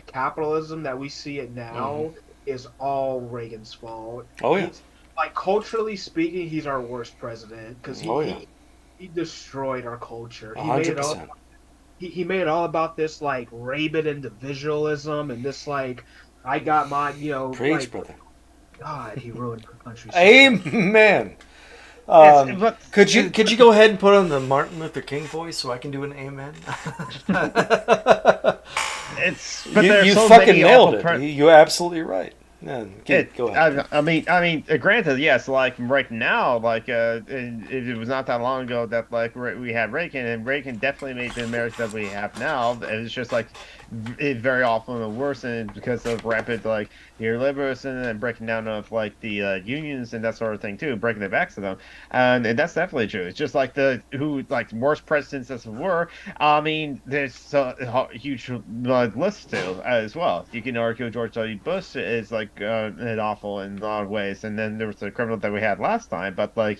capitalism that we see it now is all Reagan's fault. Oh yeah. Like culturally speaking, he's our worst president because he destroyed our culture. He 100%. made it all. He made it all about this like rabid individualism and this like I got my Preach, like, brother. God, he ruined our country. Amen. But could you go ahead and put on the Martin Luther King voice so I can do an amen? You so fucking nailed it. You're absolutely right. Yeah, go ahead. I mean, granted, yes. Like right now, like it was not that long ago that like we had Reagan, and Reagan definitely made the America that we have now. It's just like it very often worsened because of rapid like neoliberalism and breaking down of like the unions and that sort of thing too, breaking the backs of them, and that's definitely true. It's just like worst presidents as were. I mean, there's a huge list too as well. You can argue George W. Bush is like awful in a lot of ways, and then there was the criminal that we had last time, but like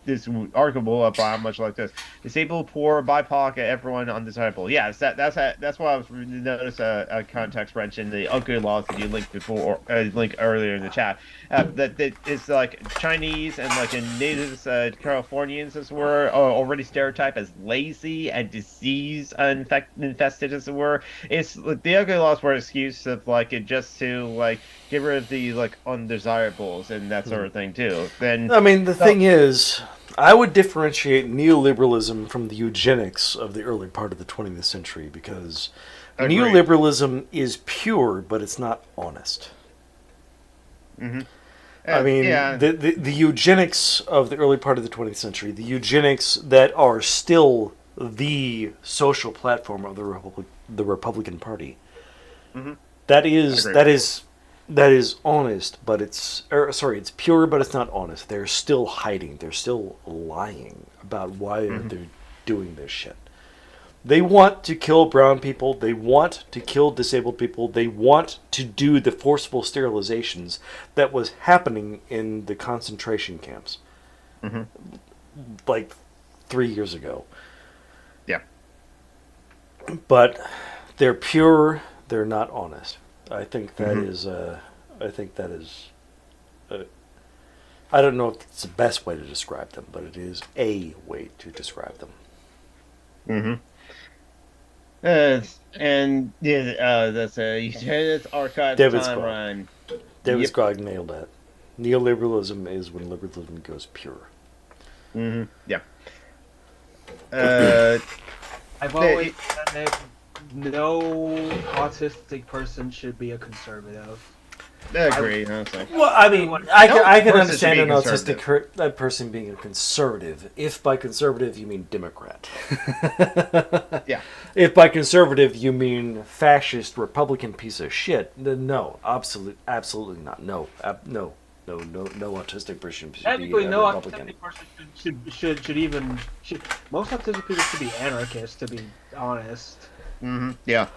this arguable about how much like this disabled, poor, BIPOC, everyone undesirable. Yes, that's why I was notice a context wrench in the ugly laws that you linked before, linked earlier in the chat. That is like Chinese and like natives, Californians as were already stereotyped as lazy and disease infested as it were. It's like the ugly laws were an excuse of like it just to like get rid of the like undesirables and that sort of thing too. Then I mean the thing is, I would differentiate neoliberalism from the eugenics of the early part of the 20th century because neoliberalism is pure, but it's not honest. I mean, the eugenics of the early part of the 20th century, the eugenics that are still the social platform of the Republican Party, that is honest, but it's pure, but it's not honest. They're still hiding. They're still lying about why they're doing this shit. They want to kill brown people. They want to kill disabled people. They want to do the forcible sterilizations that was happening in the concentration camps, like 3 years ago. Yeah. But they're pure. They're not honest. I think that is. I don't know if it's the best way to describe them, but it is a way to describe them. That's a archive David timeline. David Scrogg nailed that. Neoliberalism is when liberalism goes pure. Yeah. I've always said that no autistic person should be a conservative. I agree, honestly. Well, I mean, I can person understand should an be autistic person being a conservative, if by conservative you mean Democrat. Yeah. If by conservative you mean fascist Republican piece of shit, then no, absolutely not. No autistic person should Technically, be a no Republican. autistic person should most autistic people should be anarchists, to be honest. Yeah.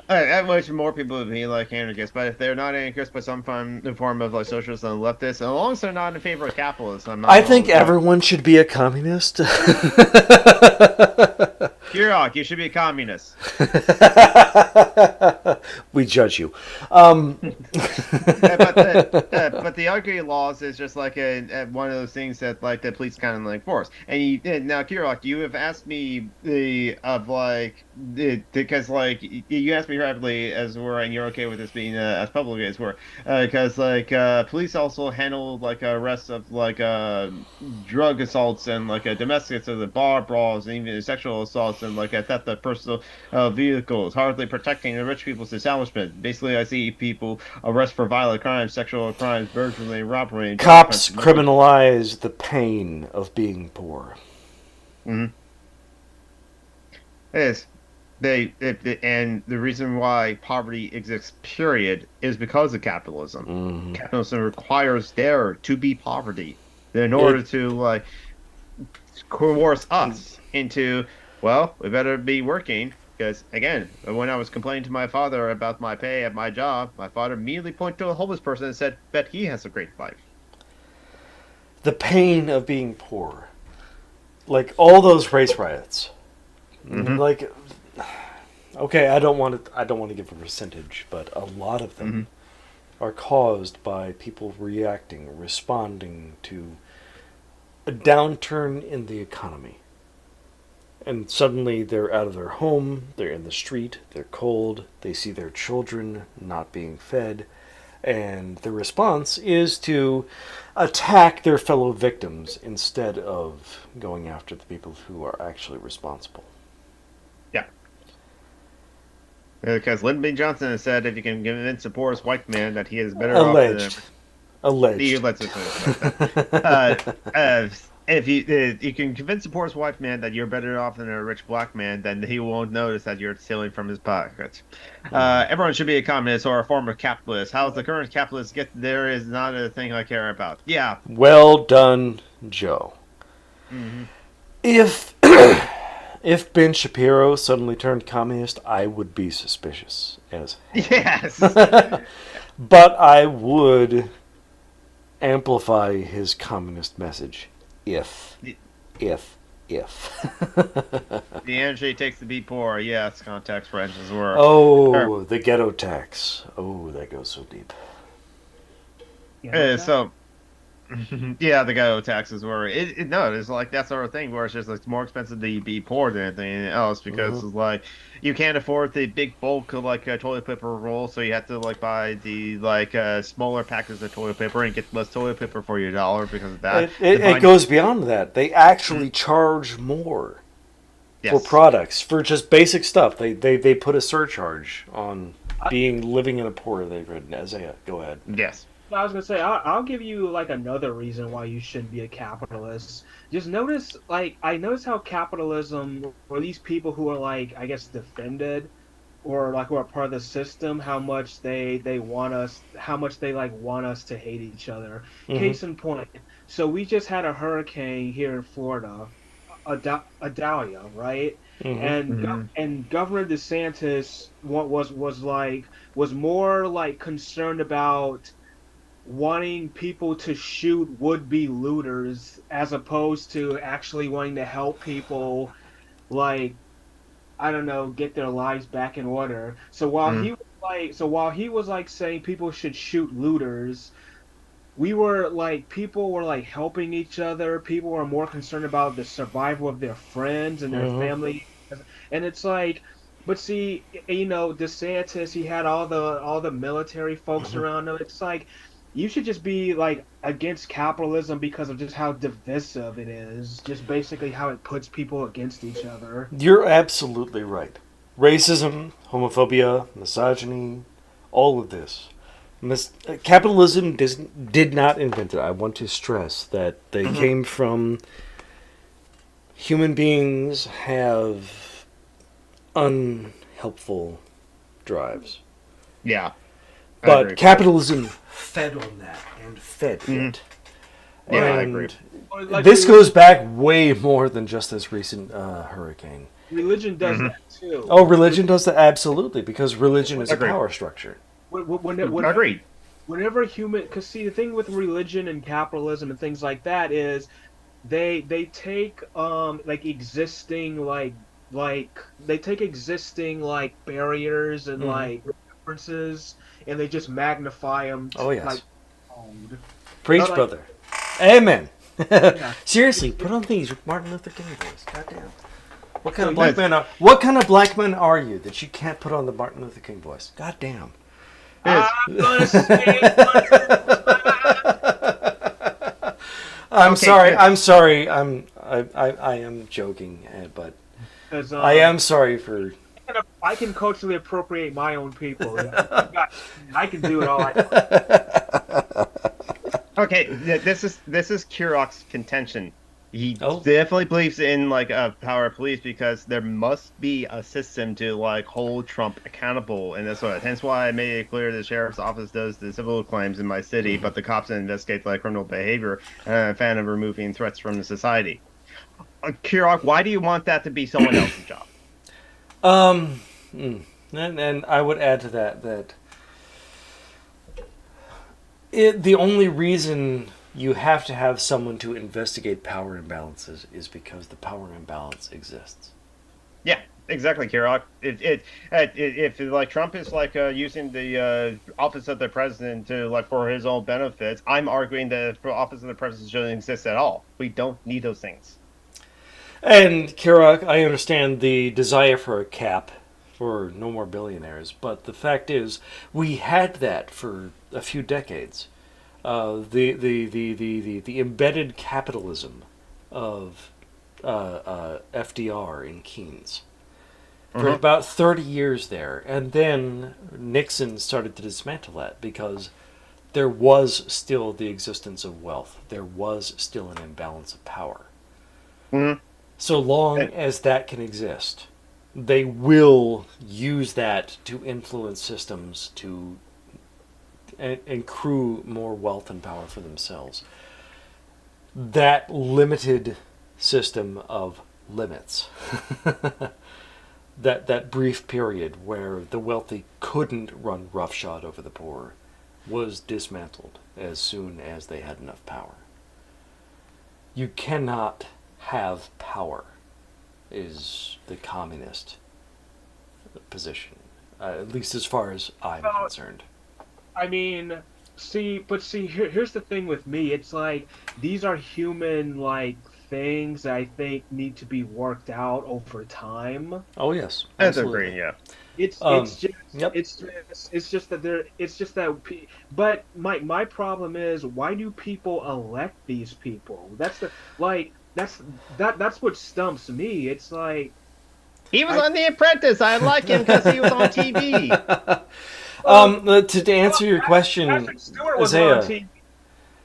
I wish more people would be like anarchists, but if they're not anarchists, but some form of like socialists and leftists, as long as they're not in favor of capitalism, I think everyone should be a communist. Kirok, you should be a communist. We judge you. But the Alchemy laws is just like one of those things that like the police kind of like force. And now, Kirok, you have asked me because like you asked me rapidly as were, and you're okay with this being as public as were, because police also handle like arrests of drug assaults and domestic assaults, the bar brawls, and even sexual assaults and theft of personal vehicles, hardly protecting the rich people's establishment. Basically, I see people arrest for violent crimes, sexual crimes, burglary, robbery. And Cops criminalize the pain of being poor. Mm-hmm. Yes. And the reason why poverty exists, period, is because of capitalism. Mm-hmm. Capitalism requires there to be poverty in order to coerce us into, well, we better be working. Because, again, when I was complaining to my father about my pay at my job, my father immediately pointed to a homeless person and said, bet he has a great life. The pain of being poor. Like, all those race riots. Mm-hmm. Like, okay, I don't want to give a percentage, but a lot of them are caused by people responding to a downturn in the economy. And suddenly they're out of their home, they're in the street, they're cold, they see their children not being fed, and the response is to attack their fellow victims instead of going after the people who are actually responsible. Yeah. Because Lyndon B. Johnson has said if you can convince a poorest white man that he is better Alleged. If you can convince a poorest white man that you're better off than a rich black man, then he won't notice that you're stealing from his pockets. Everyone should be a communist or a former capitalist. How the current capitalists get there is not a thing I care about. Yeah. Well done, Joe. Mm-hmm. If Ben Shapiro suddenly turned communist, I would be suspicious as hell. Yes. But I would amplify his communist message. If. The energy it takes to be poor, yes, context French's were. Oh, the ghetto tax. Oh, that goes so deep. Yeah, the ghetto taxes were. It's like that sort of thing where it's just it's more expensive to be poor than anything else because it's like you can't afford the big bulk of toilet paper roll, so you have to buy the smaller packets of toilet paper and get less toilet paper for your dollar because of that. It goes beyond that. They actually charge more for products for just basic stuff. They put a surcharge on living in a poor neighborhood. Isaiah, go ahead. Yes. I was gonna say I'll give you another reason why you shouldn't be a capitalist. Just notice I notice how capitalism or these people who are I guess defended or who are part of the system, how much they want us, how much they want us to hate each other. Mm-hmm. Case in point, so we just had a hurricane here in Florida, Idalia, right? Mm-hmm. And Governor DeSantis was more concerned about wanting people to shoot would-be looters as opposed to actually wanting to help people get their lives back in order. So while he was saying people should shoot looters, people were helping each other. People were more concerned about the survival of their friends and their family. And it's but see, DeSantis, he had all the military folks around him. It's you should just be against capitalism because of just how divisive it is. Just basically how it puts people against each other. You're absolutely right. Racism, homophobia, misogyny, all of this. Capitalism did not invent it. I want to stress that they came from human beings have unhelpful drives. Yeah. But capitalism fed on that and fed it. Yeah, and I agree. This goes back way more than just this recent hurricane. Religion does that too. Oh, religion does that? Absolutely, because religion is a power structure. Agreed. Whenever because see, the thing with religion and capitalism and things like that is they take existing like they take existing like barriers and Mhm. like differences, and they just magnify them Oh like yes. old. Preach, Like brother. Amen. yeah. Seriously, It's, put on these Martin Luther King voice. Goddamn. What kind so of you black man are? What kind of black man are you that you can't put on the Martin Luther King voice? Goddamn. I'm Yes. gonna say one more time. I'm Okay, sorry. good. I'm sorry. I am joking, but 'Cause, I am sorry for. I can culturally appropriate my own people. I can do it all. Okay, this is Kirok's contention. He Oh. definitely believes in like a power of police because there must be a system to like hold Trump accountable, and that's what. Hence why I made it clear the sheriff's office does the civil claims in my city, but the cops investigate like criminal behavior. And I'm a fan of removing threats from the society. Kirok, why do you want that to be someone else's job? Um. And I would add to that the only reason you have to have someone to investigate power imbalances is because the power imbalance exists. Yeah, exactly, Kirok. If like Trump is like using the office of the president to like for his own benefits, I'm arguing that the office of the president shouldn't exist at all. We don't need those things. And Kirak, I understand the desire for a cap for no more billionaires, but the fact is, we had that for a few decades. The embedded capitalism of FDR in Keynes for Hmm. about 30 years there, and then Nixon started to dismantle that because there was still the existence of wealth. There was still an imbalance of power. Hmm. So long as that can exist, they will use that to influence systems to accrue more wealth and power for themselves. That limited system of limits, that brief period where the wealthy couldn't run roughshod over the poor, was dismantled as soon as they had enough power. You cannot have power, is the communist position, at least as far as I'm Well, concerned. I mean, here's the thing with me. It's like these are human like things that I think need to be worked out over time. Oh yes, That's absolutely. agree. Yeah. It's Um, it's just yep. it's just that there it's just that but my problem is why do people elect these people? That's the like that's what stumps me. It's like He was I on The Apprentice. I like him because he was on TV. well, To answer your question, Patrick Stewart was on Isaiah, TV.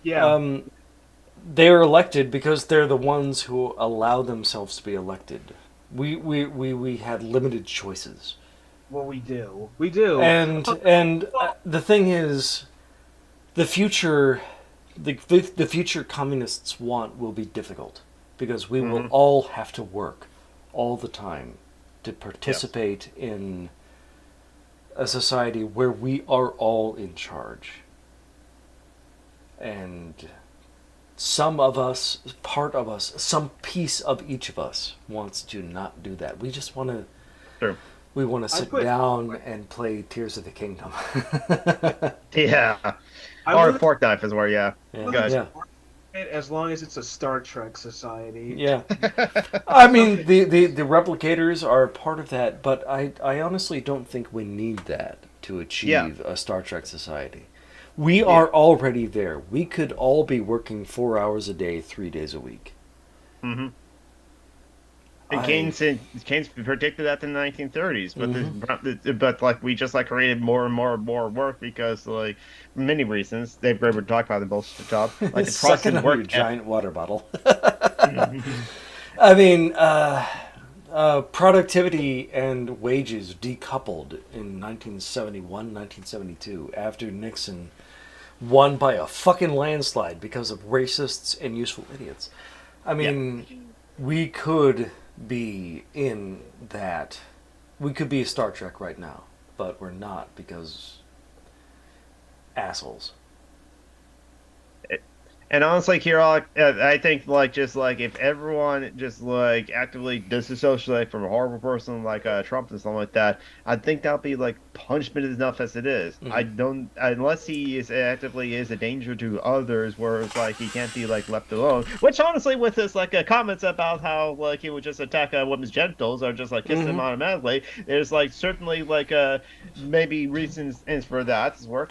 Yeah. um, they're elected because they're the ones who allow themselves to be elected. We had limited choices. Well, we do. We do. And the thing is, the future, the future communists want will be difficult because we will Hmm. all have to work all the time to Yes. participate in a society where we are all in charge. And some of us, part of us, some piece of each of us wants to not do that. We just want to. True. We want to I sit put down and play Tears of the Kingdom. Yeah. I Or would Fork Knife is where, yeah. Good. Yeah, it as long as it's a Star Trek society. yeah. I mean, Okay. the replicators are part of that, but I honestly don't think we need that to Yeah. achieve a Star Trek society. We Yeah. are already there. We could all be working 4 hours a day, 3 days a week. Hmm. And I, Keynes predicted that in the 1930s, but Mhm. but like we just like created more and more and more work because like many reasons they've ever talked about the bullshit job, like the Sucking Protestant on your work ethic. giant water bottle. I mean, productivity and wages decoupled in 1971, 1972 after Nixon won by a fucking landslide because of racists and useful idiots. I Yeah. mean, we could be in that. We could be a Star Trek right now, but we're not because assholes. And honestly, Kirok, I think like just like if everyone just like actively disassociate from a horrible person like Trump and something like that, I think that'll be like punishment enough as it is. I don't unless he is actively is a danger to others, whereas like he can't be like left alone. Which honestly, with his like comments about how like he would just attack women's genitals or just like kiss them automatically, there's like certainly like maybe reasons for that as well.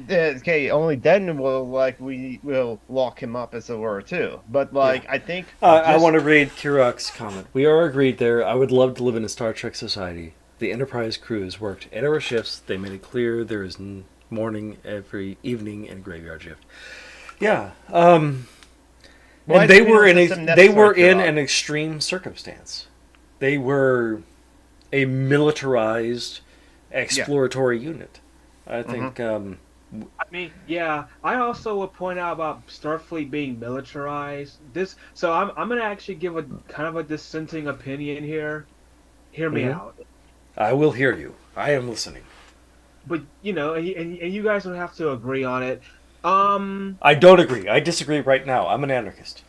Okay, only then will like we will lock him up as it were too. But like I think I want to read Kirok's comment. We are agreed there. I would love to live in a Star Trek society. The Enterprise crews worked 8-hour shifts. They made it clear there is morning every evening and graveyard shift. Yeah. And they were in an extreme circumstance. They were a militarized exploratory unit. I think. I mean, yeah. I also would point out about Starfleet being militarized. So I'm gonna actually give a kind of a dissenting opinion here. Hear me out. I will hear you. I am listening. But you know, and you guys don't have to agree on it. I don't agree. I disagree right now. I'm an anarchist.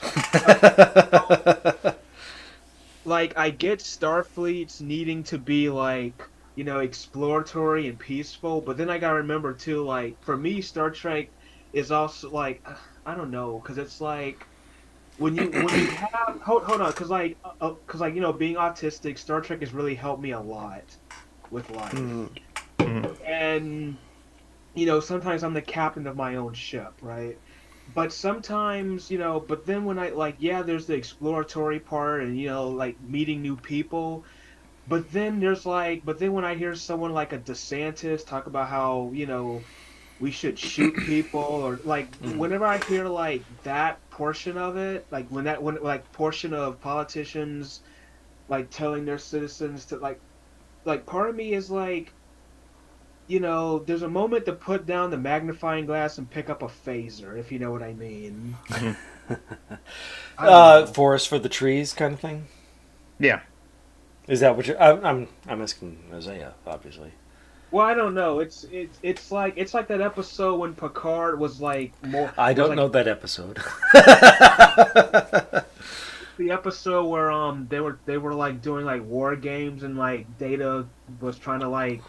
Like, I get Starfleets needing to be like, you know, exploratory and peaceful, but then I gotta remember too, like, for me, Star Trek is also like, I don't know, because it's like when you have hold on, because you know, being autistic, Star Trek has really helped me a lot with life, and you know, sometimes I'm the captain of my own ship, right? But sometimes, you know, but then when I like, yeah, there's the exploratory part and, you know, like meeting new people. But then but then when I hear someone like a DeSantis talk about how, you know, we should shoot people or like whenever I hear like that portion of it, like when like portion of politicians like telling their citizens to like part of me is like, you know, there's a moment to put down the magnifying glass and pick up a phaser, if you know what I mean. Forest for the trees kind of thing? Yeah. Is that what you're... I'm asking Isaiah, obviously. Well, I don't know. It's like that episode when Picard was like more... I don't know that episode. The episode where they were like doing like war games and like Data was trying to like...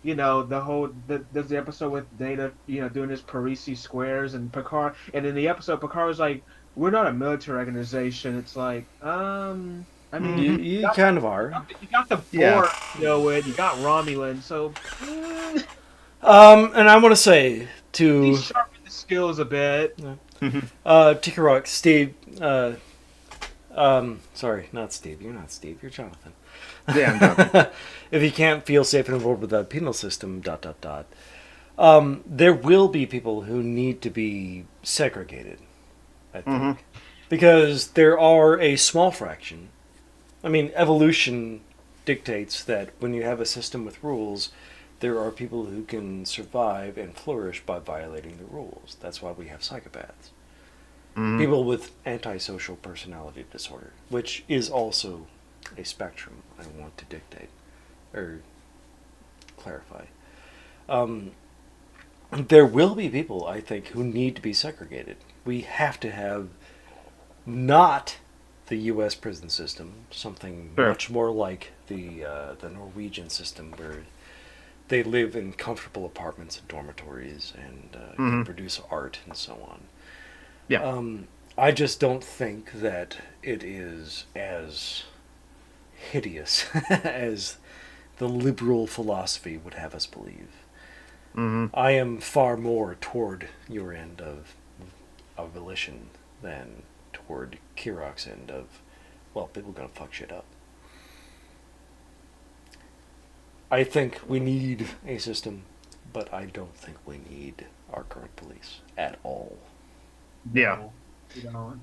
You know, there's the episode with Data, you know, doing his Parisi squares and Picard, and in the episode, Picard was like, "We're not a military organization." It's like, I mean, you kind of are. You got the Borg, you know it. You got Romulan, so. And I want to say to sharpen the skills a bit. Tikarok, Steve. Sorry, not Steve. You're not Steve. You're Jonathan. Yeah, I'm Jonathan. If you can't feel safe and involved with the penal system, ... there will be people who need to be segregated, I think. Because there are a small fraction. I mean, evolution dictates that when you have a system with rules, there are people who can survive and flourish by violating the rules. That's why we have psychopaths. People with antisocial personality disorder, which is also a spectrum I want to dictate or clarify. There will be people, I think, who need to be segregated. We have to have not the U.S. prison system, something much more like the Norwegian system, where they live in comfortable apartments and dormitories and can produce art and so on. Yeah. I just don't think that it is as hideous as the liberal philosophy would have us believe. I am far more toward your end of volition than toward Kirok's end of, well, people are going to fuck shit up. I think we need a system, but I don't think we need our current police at all. Yeah. You know.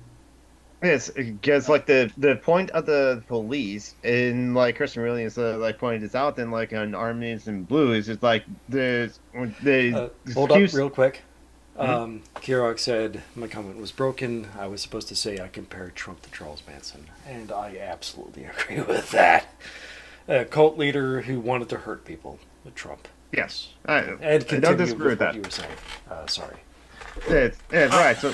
Yes, because like the point of the police, in like Christian Williams like pointed this out, in like on Armies and Blues, is like hold up real quick. Kirok said my comment was broken. I was supposed to say I compared Trump to Charles Manson, and I absolutely agree with that. A cult leader who wanted to hurt people with Trump. Yes, and I don't disagree with that. What you were saying. Sorry. Right. So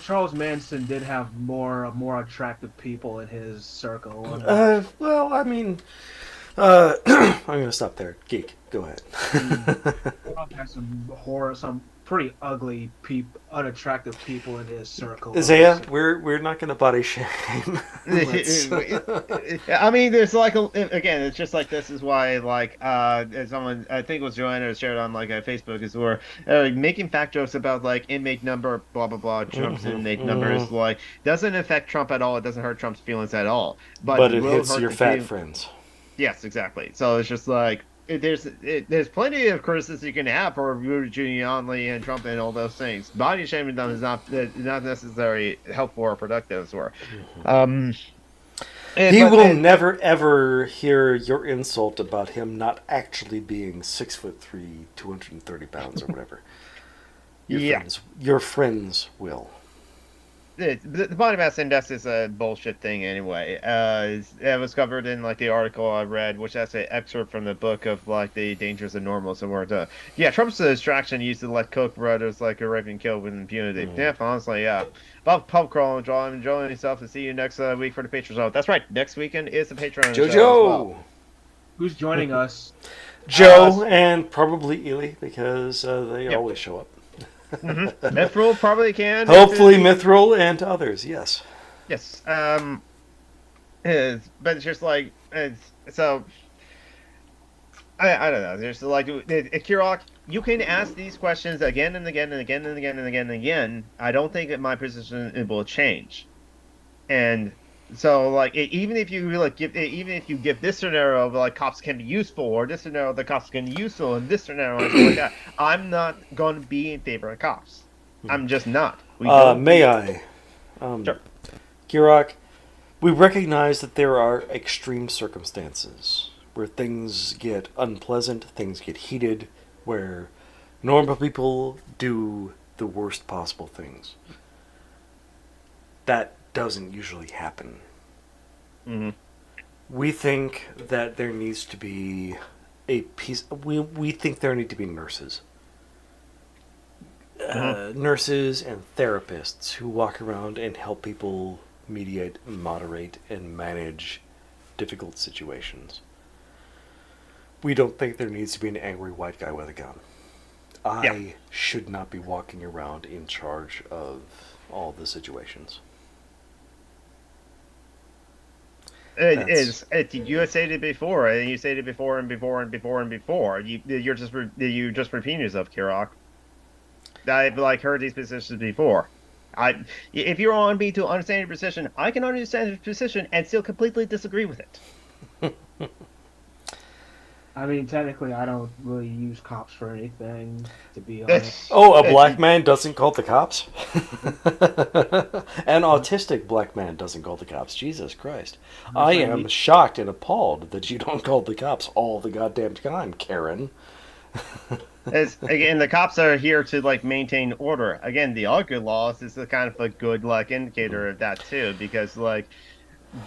Charles Manson did have more attractive people in his circle. Well, I mean, I'm gonna stop there. Geek, go ahead. Trump has some pretty ugly, unattractive people in his circle. Isaiah, we're not gonna body shame. Let's- I mean, there's like again, it's just like this is why like as someone I think it was Joanna shared on like Facebook is where making fact jokes about like inmate number blah blah blah Trump's inmate numbers like doesn't affect Trump at all. It doesn't hurt Trump's feelings at all. but it will hits hurt your the fat friends. Yes, exactly. So it's just like there's plenty of criticism you can have for Rudy Giuliani and Trump and all those things. Body shaming them is not necessarily helpful or productive. Or He will never ever hear your insult about him not actually being 6'3", 230 pounds or whatever. Your friends will. The body mass index is a bullshit thing anyway. It was covered in like the article I read, which has an excerpt from the book of like the dangers of normals and where Trump's distraction used to let Koch brothers like a rape and kill with impunity. Yeah, honestly, yeah. Bob pub crawling, enjoying yourself, and see you next week for the Patreon show. That's right, next weekend is the Patreon show. Jojo, who's joining us? Joe and probably Ely because they always show up. Mithril probably can. Hopefully Mithril and others, yes. Yes. But it's just like so. I don't know. There's like Kirok, you can ask these questions again and again and again and again and again and again. I don't think that my position will change. And so like even if you give this scenario of like cops can be useful or this scenario the cops can be useful and this scenario and stuff like that, I'm not going to be in favor of cops. I'm just not. May I? Sure. Kirok, we recognize that there are extreme circumstances where things get unpleasant, things get heated, where normal people do the worst possible things. That doesn't usually happen. Mm-hmm. We think that there needs to be we think there need to be nurses. Nurses and therapists who walk around and help people mediate, moderate, and manage difficult situations. We don't think there needs to be an angry white guy with a gun. I should not be walking around in charge of all the situations. You said it before, and you said it before and before and before and before. You just repeating yourself, Kirok. I've like heard these positions before. If you're on me to understand your position, I can understand your position and still completely disagree with it. I mean, technically, I don't really use cops for anything, to be honest. A black man doesn't call the cops? An autistic black man doesn't call the cops. Jesus Christ. I am shocked and appalled that you don't call the cops all the goddamn time, Karen. Again, the cops are here to like maintain order. Again, the Alchemy laws is a kind of a good like indicator of that too, because like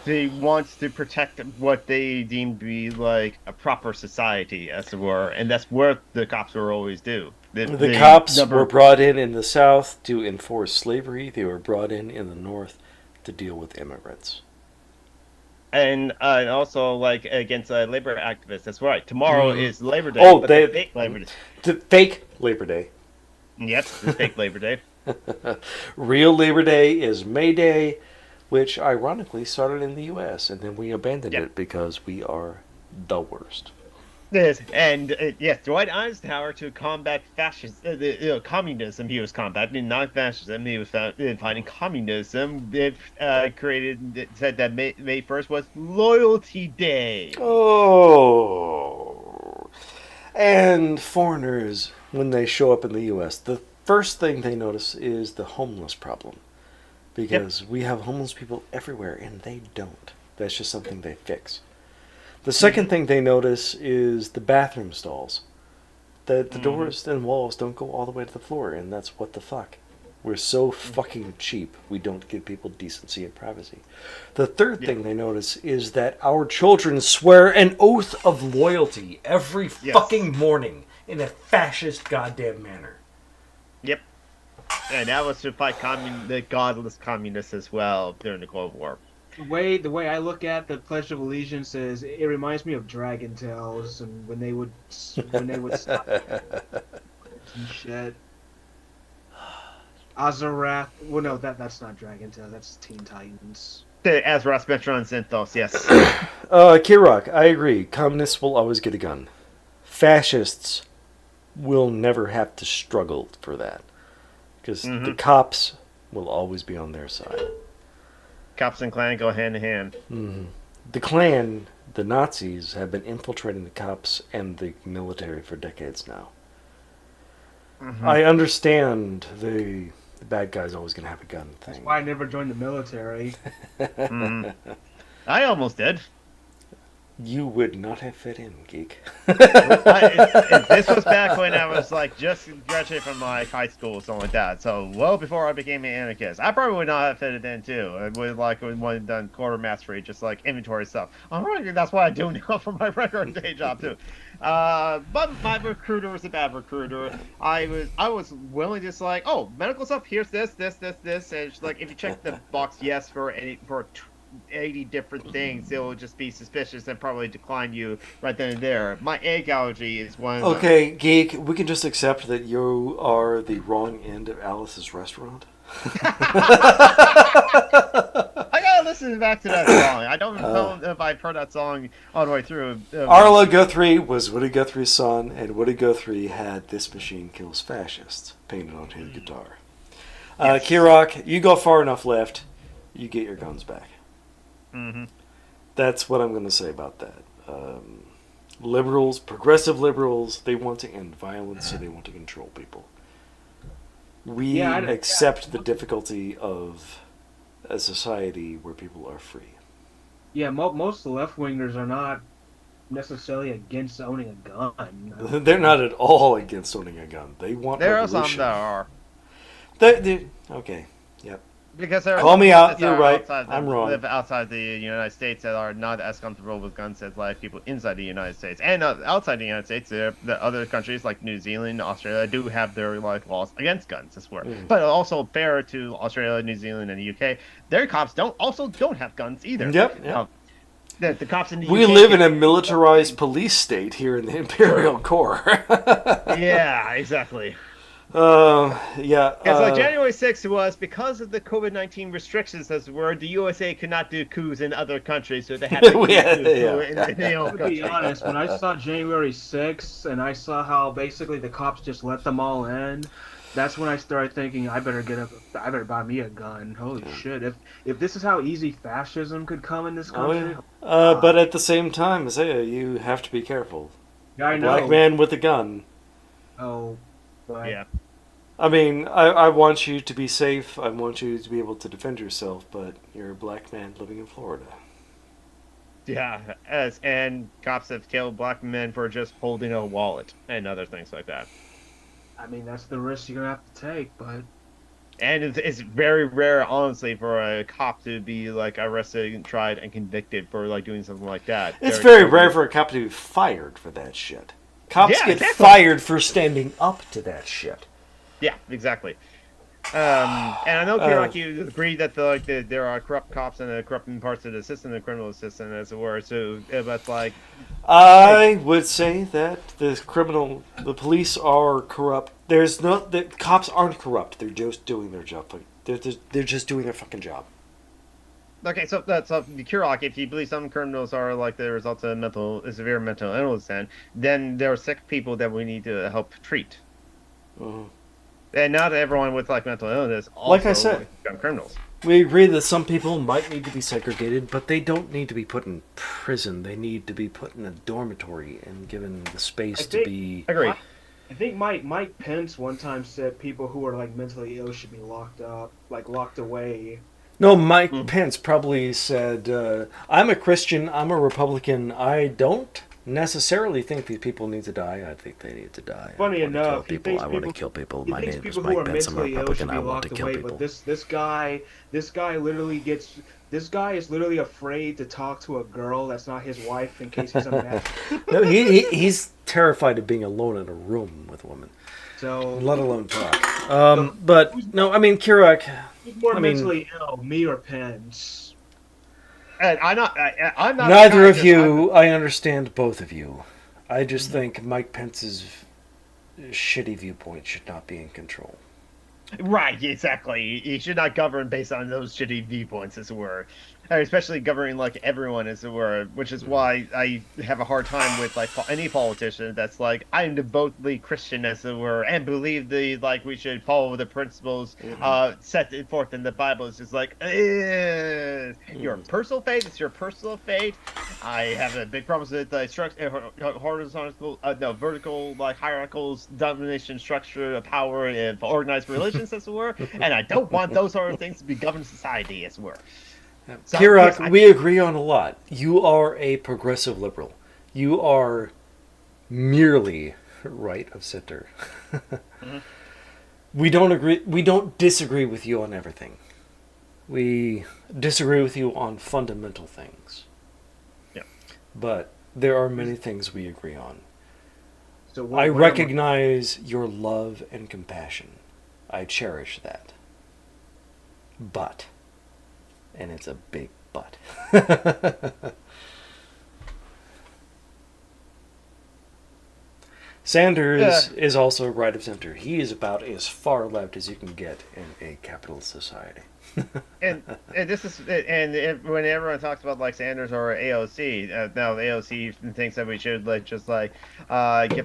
they want to protect what they deem to be like a proper society, as it were, and that's what the cops will always do. The cops were brought in the South to enforce slavery. They were brought in the North to deal with immigrants. And also, like, against labor activists. That's right. Tomorrow is Labor Day. Oh, fake Labor Day. Fake Labor Day. Yep, it's fake Labor Day. Real Labor Day is May Day, which ironically started in the U.S., and then we abandoned it because we are the worst. Yes, and yes, Dwight Eisenhower to combat fascism, communism. He was combating not fascism. He was fighting communism. It said that May 1st was Loyalty Day. Oh, and foreigners when they show up in the U.S., the first thing they notice is the homeless problem, because we have homeless people everywhere, and they don't. That's just something they fix. The second thing they notice is the bathroom stalls. The doors and walls don't go all the way to the floor, and that's what the fuck. We're so fucking cheap, we don't give people decency and privacy. The third thing they notice is that our children swear an oath of loyalty every fucking morning in a fascist goddamn manner. Yep. And that was to fight the godless communists as well during the Cold War. The way I look at the Pledge of Allegiance is it reminds me of Dragon Tales and when they would stop and shit. Azarath. Well, no, that's not Dragon Tales. That's Teen Titans. As Ross mentioned on Zinthos, yes. Kirok, I agree. Communists will always get a gun. Fascists will never have to struggle for that. Because the cops will always be on their side. Cops and Klan go hand in hand. Mm-hmm. The Klan, the Nazis, have been infiltrating the cops and the military for decades now. Mm-hmm. I understand the bad guy's always going to have a gun thing. That's why I never joined the military. I almost did. You would not have fit in, geek. This was back when I was like just graduated from like high school or something like that. So well before I became an anarchist, I probably would not have fitted in too. I would like when done quartermastery, just like inventory stuff. I'm right, that's what I do now for my regular day job too. But my recruiter was a bad recruiter. I was willing to just like, oh, medical stuff. Here's this, and it's like if you check the box yes for 80 different things, it will just be suspicious and probably decline you right then and there. My egg allergy is one of them. Okay, geek, we can just accept that you are the wrong end of Alice's restaurant. I gotta listen back to that song. I don't know if I've heard that song all the way through. Arlo Guthrie was Woody Guthrie's son, and Woody Guthrie had This Machine Kills Fascists painted on his guitar. Yes. Kirok, you go far enough left, you get your guns back. Mm-hmm. That's what I'm going to say about that. Liberals, progressive liberals, they want to end violence, so they want to control people. We accept the difficulty of a society where people are free. Yeah, most left-wingers are not necessarily against owning a gun. They're not at all against owning a gun. They want revolution. There are some that are. Okay, yep. Because there call me out. You're right. I'm wrong. Live outside the United States that are not as comfortable with guns as like people inside the United States, and outside the United States, the other countries like New Zealand, Australia do have their like laws against guns as well. But also fair to Australia, New Zealand, and the UK, their cops don't have guns either. Yep. The cops in the UK. We live in a militarized police state here in the Imperial Corps. Yeah, exactly. Yeah. Because like January 6th was because of the COVID-19 restrictions, as were the USA could not do coups in other countries, so they had to do To be honest, when I saw January 6th and I saw how basically the cops just let them all in, that's when I started thinking I better buy me a gun. Holy shit! If this is how easy fascism could come in this country. But at the same time, Isaiah, you have to be careful. Yeah, I know. Black man with a gun. Oh. But yeah. I mean, I want you to be safe. I want you to be able to defend yourself, but you're a black man living in Florida. Yeah, and cops have killed black men for just holding a wallet and other things like that. I mean, that's the risk you're going to have to take, but... And it's very rare, honestly, for a cop to be, like, arrested and tried and convicted for, like, doing something like that. It's very rare for a cop to be fired for that shit. Cops get fired for standing up to that shit. Yeah, exactly. And I know, Kirok, you agree that there are corrupt cops and corrupt parts of the system, the criminal system, as it were. So, but like, I would say that the police are corrupt. The cops aren't corrupt. They're just doing their job. They're just doing their fucking job. Okay, so Kirok, if you believe some criminals are like the result of severe mental illness, then there are sick people that we need to help treat. Mm-hmm. And not everyone with like mental illness also like I said, become criminals. We agree that some people might need to be segregated, but they don't need to be put in prison. They need to be put in a dormitory and given the space to be... Agreed. I think Mike Pence one time said people who are like mentally ill should be locked up, like locked away. No, Mike Pence probably said, I'm a Christian, I'm a Republican, I don't necessarily think these people need to die. I think they need to die. Funny enough, I want to kill people. My name is Mike Pence. I'm a Republican. I want to kill people. But this guy is literally afraid to talk to a girl that's not his wife in case he's unmatched. No, he's terrified of being alone in a room with a woman. So, let alone talk. But no, I mean, Kirak. who's more I mean, mentally ill, me or Pence? And I'm not neither of psychiatrist. you. I understand both of you. I just think Mike Pence's shitty viewpoint should not be in control. Right, exactly. You should not govern based on those shitty viewpoints, as it were. Especially governing like everyone, as it were, which is why I have a hard time with like any politician that's like, I'm devotedly Christian, as it were, and believe we should follow the principles set forth in the Bible. It's just like, your personal faith. It's your personal faith. I have a big problem with the horizontal, no, vertical, like hierarchical domination structure of power and organized religions, as it were, and I don't want those sort of things to be governed society, as it were. So, Kirak, yes, we agree on a lot. You are a progressive liberal. You are merely right of center. We don't agree. We don't disagree with you on everything. We disagree with you on fundamental things. Yeah. But there are many things we agree on. So I recognize your love and compassion. I cherish that. But, and it's a big but. Sanders is also right of center. He is about as far left as you can get in a capitalist society. and this is when everyone talks about like Sanders or AOC, now the AOC thinks that we should get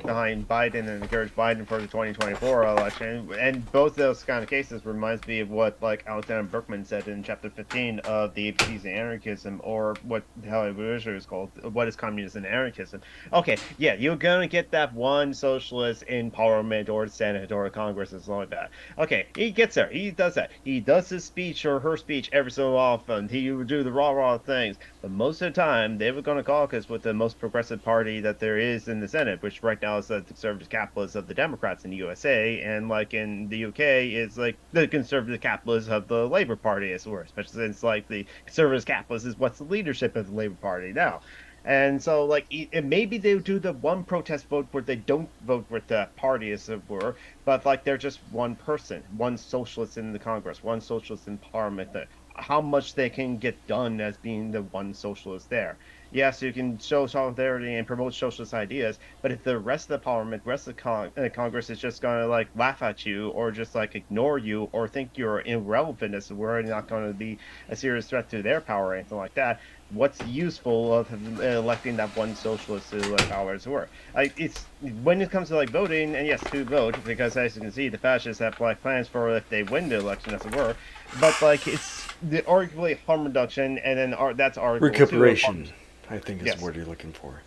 behind Biden and encourage Biden for the 2024 election, and both those kind of cases reminds me of what like Alexander Berkman said in chapter 15 of the ABCs and Anarchism, or what the hell it was called, What is Communism and Anarchism. Okay, yeah, you're gonna get that one socialist in Parliament or Senate or Congress and something like that. Okay, he gets there, he does that, he does his speech or her speech every so often. He would do the rah-rah things. But most of the time, they were going to caucus with the most progressive party that there is in the Senate, which right now is the conservative capitalists of the Democrats in the USA. And like in the UK, is like the conservative capitalists of the Labour Party, as it were. Especially since like the conservative capitalists is what's the leadership of the Labour Party now. And so, like, maybe they do the one protest vote where they don't vote with that party, as it were, but, like, they're just one person, one socialist in the Congress, one socialist in Parliament. How much they can get done as being the one socialist there. Yes, you can show solidarity and promote socialist ideas, but if the rest of the Parliament, rest of the Congress is just going to, like, laugh at you or just, like, ignore you or think you're irrelevant, as it were, and not going to be a serious threat to their power or anything like that, what's useful of electing that one socialist to power, as it were? It's when it comes to like voting, and yes, to vote, because as you can see, the fascists have like plans for if they win the election, as it were. But like it's the arguably harm reduction, and then that's arguably recuperation, I think is yes. the word you're looking for.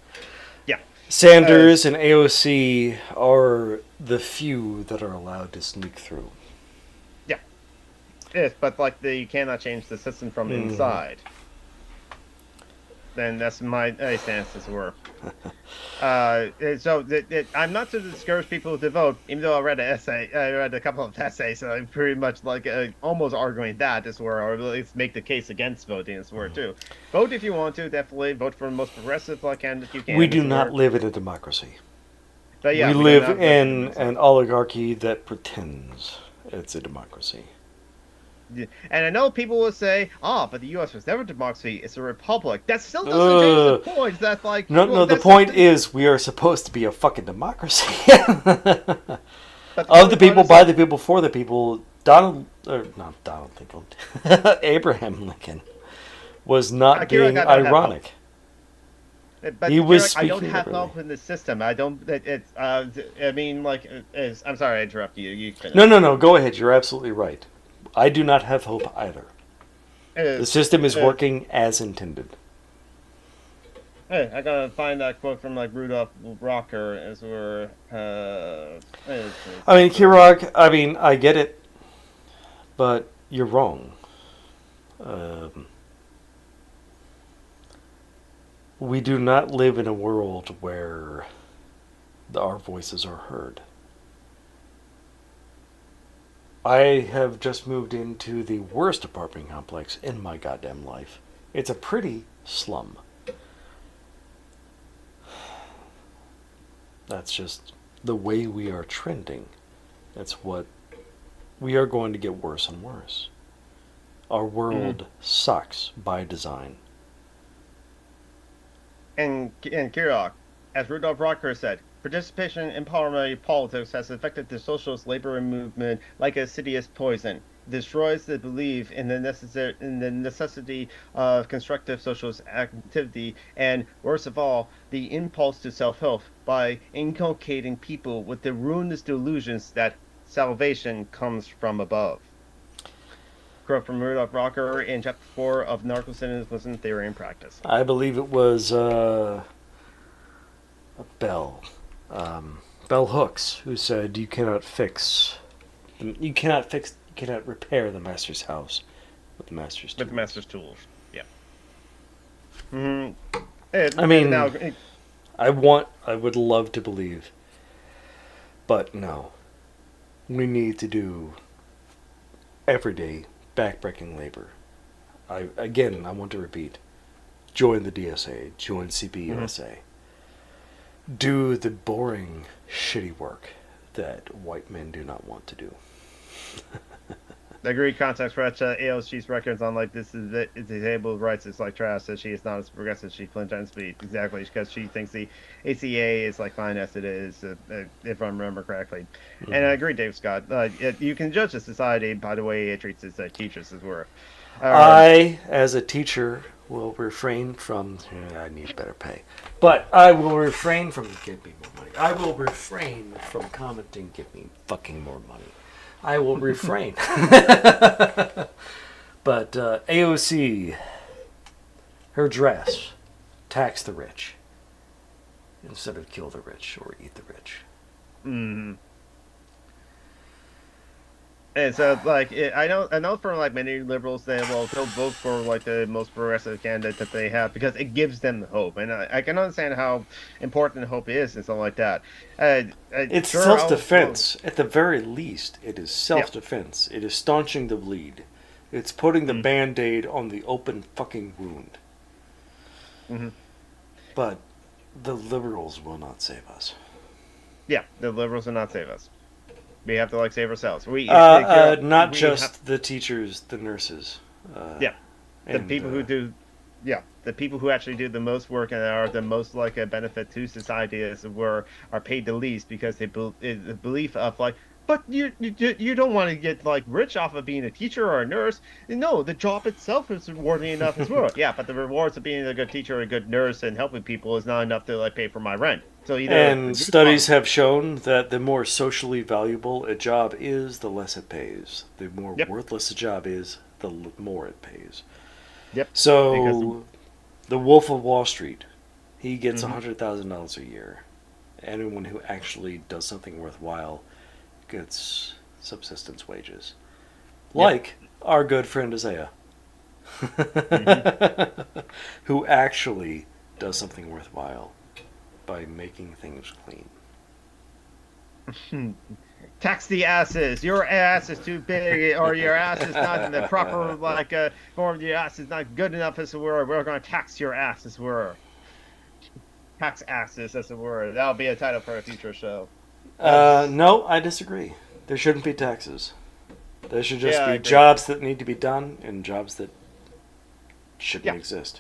Yeah, Sanders and AOC are the few that are allowed to sneak through. Yeah, yes, but like you cannot change the system from inside. Then that's my stance, as it were. So I'm not to discourage people to vote, even though I read a couple of essays, so I'm pretty much like almost arguing that, as it were, or at least make the case against voting, as it were, too. Vote if you want to, definitely. Vote for the most progressive candidate you can. We do not live in a democracy. But yeah, we live in an oligarchy that pretends it's a democracy. And I know people will say, but the U.S. was never a democracy, it's a republic. That still doesn't change the point. That's like... No, the point is we are supposed to be a fucking democracy. Of the people, by the people, for the people. Abraham Lincoln was not being ironic. But he was speaking I don't have literally. hope in the system. I don't... I mean, like... I'm sorry I interrupted you. You finish. No. Go ahead. You're absolutely right. I do not have hope either. The system is working as intended. Hey, I gotta find that quote from like Rudolph Rocker, as we're. I mean, Kirog. I mean, I get it, but you're wrong. We do not live in a world where our voices are heard. I have just moved into the worst apartment complex in my goddamn life. It's a pretty slum. That's just the way we are trending. That's what we are going to get worse and worse. Our world sucks by design. And Kirok, as Rudolf Rocker said, participation in parliamentary politics has affected the socialist labor movement like a insidious poison. It destroys the belief in the necessity of constructive socialist activity, and worst of all, the impulse to self-help by inculcating people with the ruinous delusions that salvation comes from above. Quote from Rudolf Rocker in Chapter 4 of Narco-Synthesis Theory and Practice. I believe it was a Bell Hooks, who said, you cannot repair the master's house with the master's tools. With the master's tools, yeah. I mean, I would love to believe, but no. We need to do everyday backbreaking labor. I want to repeat, join the DSA, join CPUSA. Do the boring, shitty work that white men do not want to do. The agreed context for AOC's records on like this is disabled rights is like trash, that she is not as progressive as she plans to be. Exactly, because she thinks the ACA is like fine as it is, if I remember correctly. And I agree, Dave Scott. You can judge a society by the way it treats its teachers as well. I, as a teacher, will refrain from. I need better pay, but I will refrain from give me more money. I will refrain from commenting. Give me fucking more money. I will refrain. But AOC, her dress, tax the rich instead of kill the rich or eat the rich. Mm-hmm. And so, like, I know for like many liberals, they'll vote for like the most progressive candidate that they have because it gives them hope, and I can understand how important hope is and stuff like that. It's self-defense. At the very least, it is self-defense. Yeah. It is staunching the bleed. It's putting the Band-Aid on the open fucking wound. Mm-hmm. But the liberals will not save us. Yeah, the liberals will not save us. We have to like save ourselves. Not just the teachers, the nurses. The people who do, the people who actually do the most work and are the most like a benefit to society are paid the least because the belief of like, but you don't want to get like rich off of being a teacher or a nurse. No, the job itself is rewarding enough as well. Yeah, but the rewards of being a good teacher or a good nurse and helping people is not enough to like pay for my rent. And studies have shown that the more socially valuable a job is, the less it pays. The more worthless a job is, the more it pays. Yep. So, the Wolf of Wall Street, he gets $100,000 a year. Anyone who actually does something worthwhile gets subsistence wages. Like our good friend Isaiah. Who actually does something worthwhile by making things clean. Tax the asses. Your ass is too big, or your ass is not in the proper form. Your ass is not good enough as it were. We're going to tax your ass as it were. Tax asses as it were. That'll be a title for a future show. No, I disagree. There shouldn't be taxes. There should just be jobs that need to be done and jobs that shouldn't exist.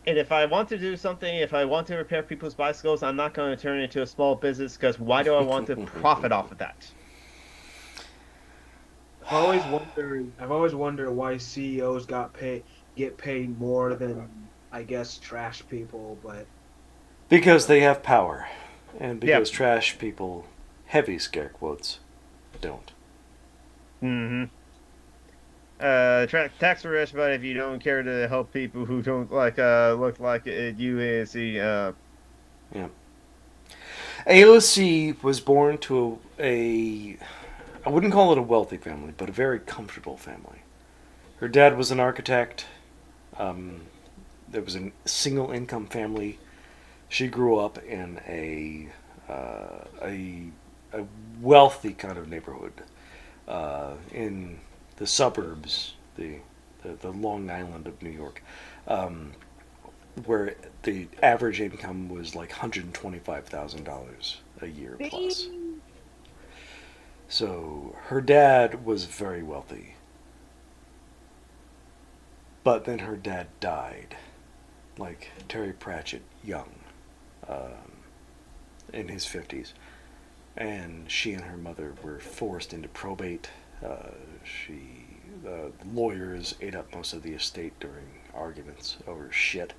And if I want to do something, if I want to repair people's bicycles, I'm not going to turn it into a small business because why do I want to profit off of that? I've always wondered why CEOs get paid more than, I guess, trash people, but because they have power, and because trash people, heavy scare quotes, don't. Mm-hmm. Tax the rich, but if you don't care to help people who don't look like you and see, AOC was born to I wouldn't call it a wealthy family, but a very comfortable family. Her dad was an architect. There was a single income family. She grew up in a wealthy kind of neighborhood in the suburbs, the Long Island of New York, where the average income was like $125,000 a year plus. So her dad was very wealthy. But then her dad died, like Terry Pratchett, young, in his 50s. And she and her mother were forced into probate. The lawyers ate up most of the estate during arguments over shit.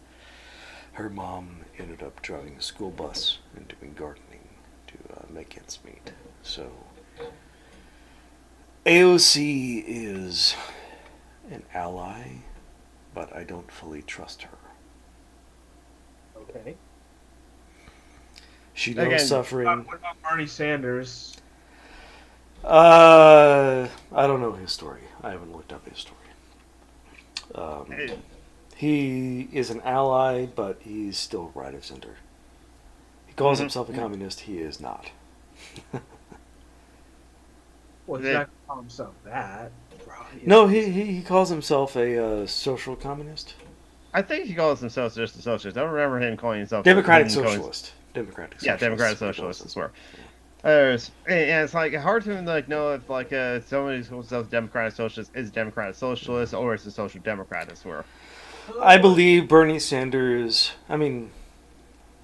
Her mom ended up driving a school bus and doing gardening to make ends meet. So AOC is an ally, but I don't fully trust her. Okay. She knows Again, suffering. What about Bernie Sanders? I don't know his story. I haven't looked up his story. He is an ally, but he's still right of center. He calls himself a communist. He is not. Well, he's not going to call himself that. No, he calls himself a social communist. I think he calls himself just a socialist. I don't remember him calling himself Democratic him calling- socialist. Democratic Yeah, socialist. democratic socialist as well. And it's like hard to like know if like somebody who calls themselves democratic socialist is a democratic socialist or is a social democrat as well. I believe Bernie Sanders. I mean,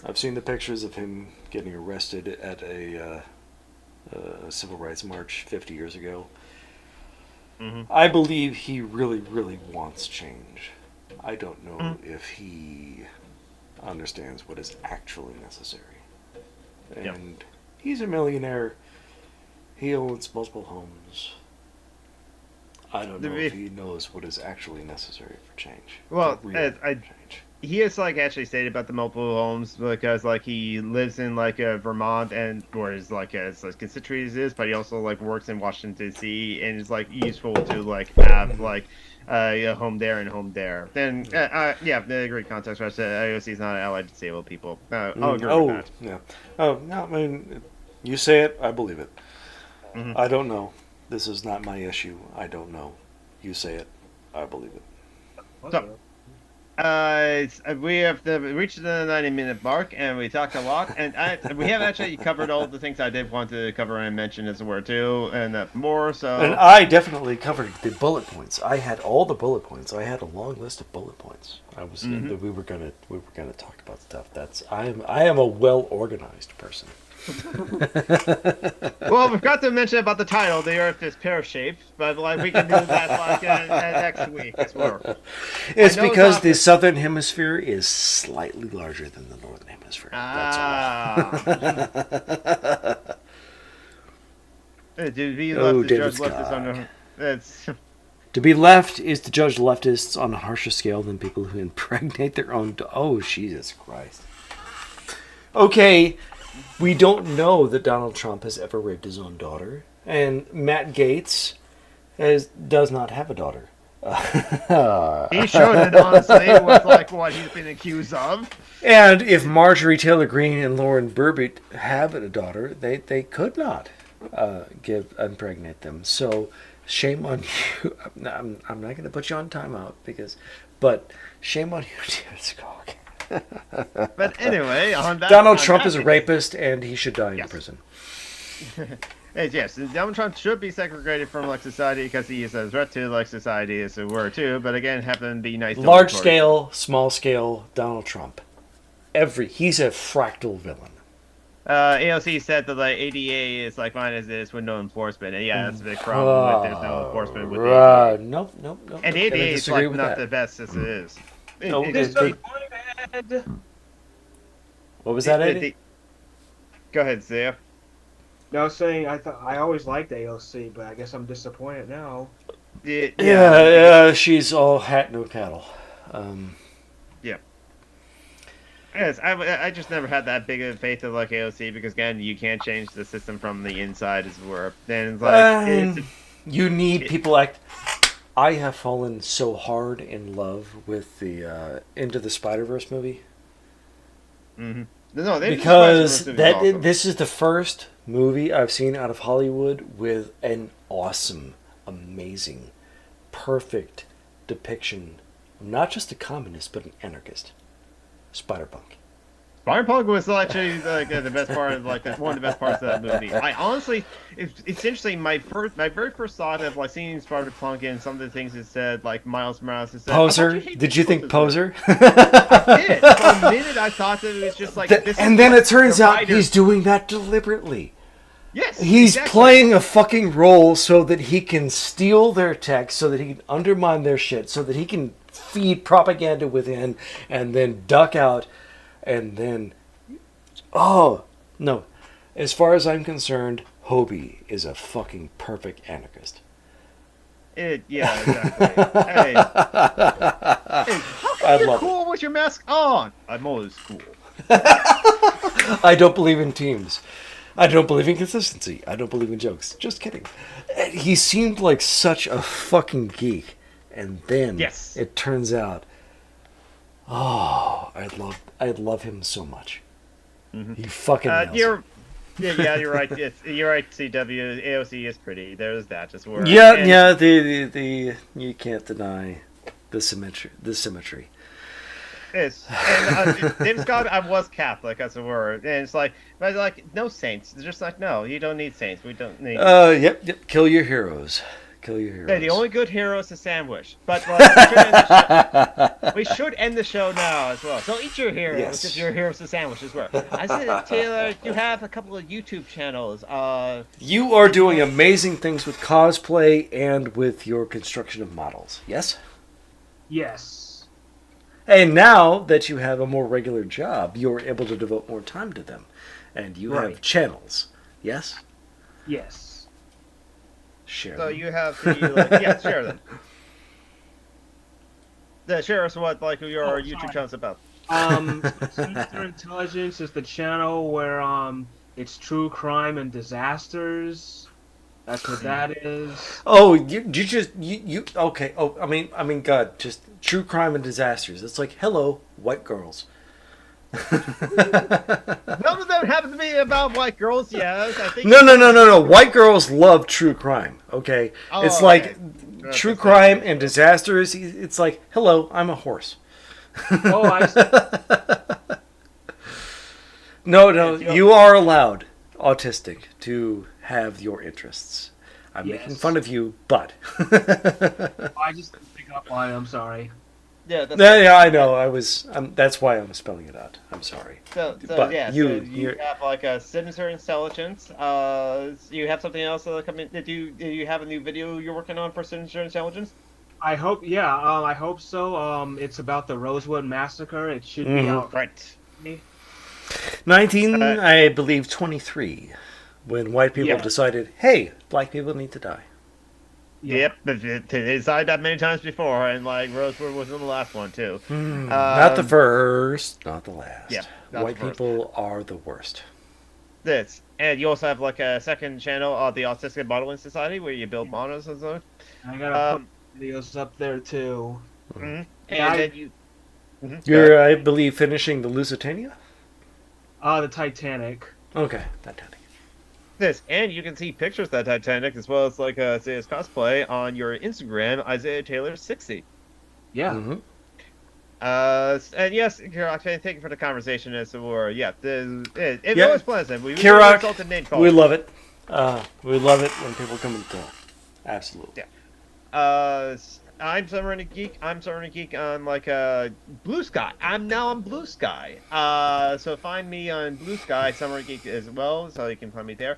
I've seen the pictures of him getting arrested at a civil rights march 50 years ago. Mm-hmm. I believe he really, really wants change. I don't know if he understands what is actually necessary. And he's a millionaire. He owns multiple homes. I don't know if he knows what is actually necessary for change. Well, for real change. He has like actually stated about the multiple homes because like he lives in like Vermont and where his like his constituencies is, but he also like works in Washington D.C. and it's like useful to like have like a home there and a home there. Then yeah, the great context where I said IOC is not allied to disabled people. I'll agree with that. Yeah. Oh no, I mean, you say it, I believe it. Mhm. I don't know. This is not my issue. I don't know. You say it, I believe it. So, we have reached the 90-minute mark, and we talked a lot, and we have actually covered all the things I did want to cover and mention as well too, and more. So, And I definitely covered the bullet points. I had all the bullet points. I had a long list of bullet points. I was we were gonna talk about stuff. I am a well organized person. well, we forgot to mention about the title, "The Earth Is Pear-Shaped," but like we can do that like next week as well. It's because the southern hemisphere is slightly larger than the northern hemisphere. That's all. To be left to David judge Scott. leftists on it's To be left is to judge leftists on a harsher scale than people who impregnate their own. Oh, Jesus Christ. Okay, we don't know that Donald Trump has ever raped his own daughter, and Matt Gaetz does not have a daughter. he shouldn't, honestly, with like what he's been accused of. And if Marjorie Taylor Greene and Lauren Burbidge have a daughter, they could not impregnate them. So shame on you. I'm not going to put you on timeout but shame on you, David Scott. But anyway, on that, Donald Trump is a rapist, and he should die in prison. Yes, Donald Trump should be segregated from like society because he is a threat to like society as it were too. But again, happen to be nice. Large scale, small scale, Donald Trump. He's a fractal villain. AOC said that the ADA is like fine as it is with no enforcement, and yeah, that's a big problem. Like, there's no enforcement with the ADA. Nope. And the ADA is like not the best as it is. No, Disappointed. What was that, Eddie? Go ahead, Zia. No, I was saying I always liked AOC, but I guess I'm disappointed now. Yeah, she's all hat, no cattle. Yeah. Yes, I just never had that big of faith of like AOC because again, you can't change the system from the inside as it were. Then it's like you need people like. I have fallen so hard in love with the Into the Spider-Verse movie. Mm-hmm. No, because awesome. This is the first movie I've seen out of Hollywood with an awesome, amazing, perfect depiction of not just a communist but an anarchist, Spider-Punk. Cyberpunk was actually like the best part of like one of the best parts of that movie. I honestly, it's interesting. My very first thought of like seeing Cyberpunk and some of the things it said, like Miles Morales, it said, Poser? Did you think Poser? I did. For a minute, I thought that it was just like. And then it turns out he's doing that deliberately. Yes, He's exactly. playing a fucking role so that he can steal their tech, so that he can undermine their shit, so that he can feed propaganda within, and then duck out, and then... Oh, no. As far as I'm concerned, Hobie is a fucking perfect anarchist. Yeah, exactly. Hey, how come you're cool with your mask on? I'm always cool. I don't believe in teams. I don't believe in consistency. I don't believe in jokes. Just kidding. He seemed like such a fucking geek. And then it turns out, I'd love him so much. Mm-hmm. He fucking nails it. You're right. You're right. CW AOC is pretty. There's that as well. Yeah. The you can't deny the symmetry. Yes, and David Scott, I was Catholic as it were, and it's like, but like no saints. It's just like no, you don't need saints. We don't need. Yep. Kill your heroes. Yeah, the only good hero is a sandwich. But like, we should end the show now as well. So eat your heroes. Yes. If your hero's a sandwich as well. I said, Taylor, you have a couple of YouTube channels. You are doing amazing things with cosplay and with your construction of models. Yes. Yes. And now that you have a more regular job, you're able to devote more time to them. And you have channels. Yes? Yes. Share so them. you have to, share them. Share us what, like, your YouTube channel's about. Sinister Intelligence is the channel where, it's true crime and disasters. That's what that is. Oh, you okay. Oh, I mean, God, just true crime and disasters. It's like, hello, white girls. None of them happen to be about white girls, yes. I think No. White girls love true crime, okay? It's like true crime and disasters. It's like, hello, I'm a horse. Oh, I see. No, you are allowed, autistic, to have your interests. I'm making fun of you, but I just didn't pick up on it. I'm sorry. Yeah, I know. I was. That's why I'm spelling it out. I'm sorry. So you have like a Sinister Intelligence. You have something else coming? Do you have a new video you're working on for Sinister Intelligence? I hope. Yeah. I hope so. It's about the Rosewood Massacre. It should be out. Right. 23, when white people decided, hey, black people need to die. Yep, they decided that many times before, and like Rosewood was in the last one too. Not the first, not the last. Yeah, white people are the worst. And you also have like a second channel, the Autistic Modeling Society, where you build models and so. I gotta put videos up there too. Mm-hmm. And then you. You're, I believe, finishing the Lusitania. The Titanic. Okay, Titanic. And you can see pictures of that Titanic as well as like Isaiah's cosplay on your Instagram, Isaiah Taylor 60. Yeah. Mm-hmm. And yes, Kirok, thank you for the conversation as it were. Yeah, it was pleasant. Kirok, we love it. We love it when people come and talk. Absolutely. Yeah. I'm Summer Geek. I'm Summer Geek on like Blue Sky. I'm now on Blue Sky. So find me on Blue Sky, Summer Geek as well, so you can find me there.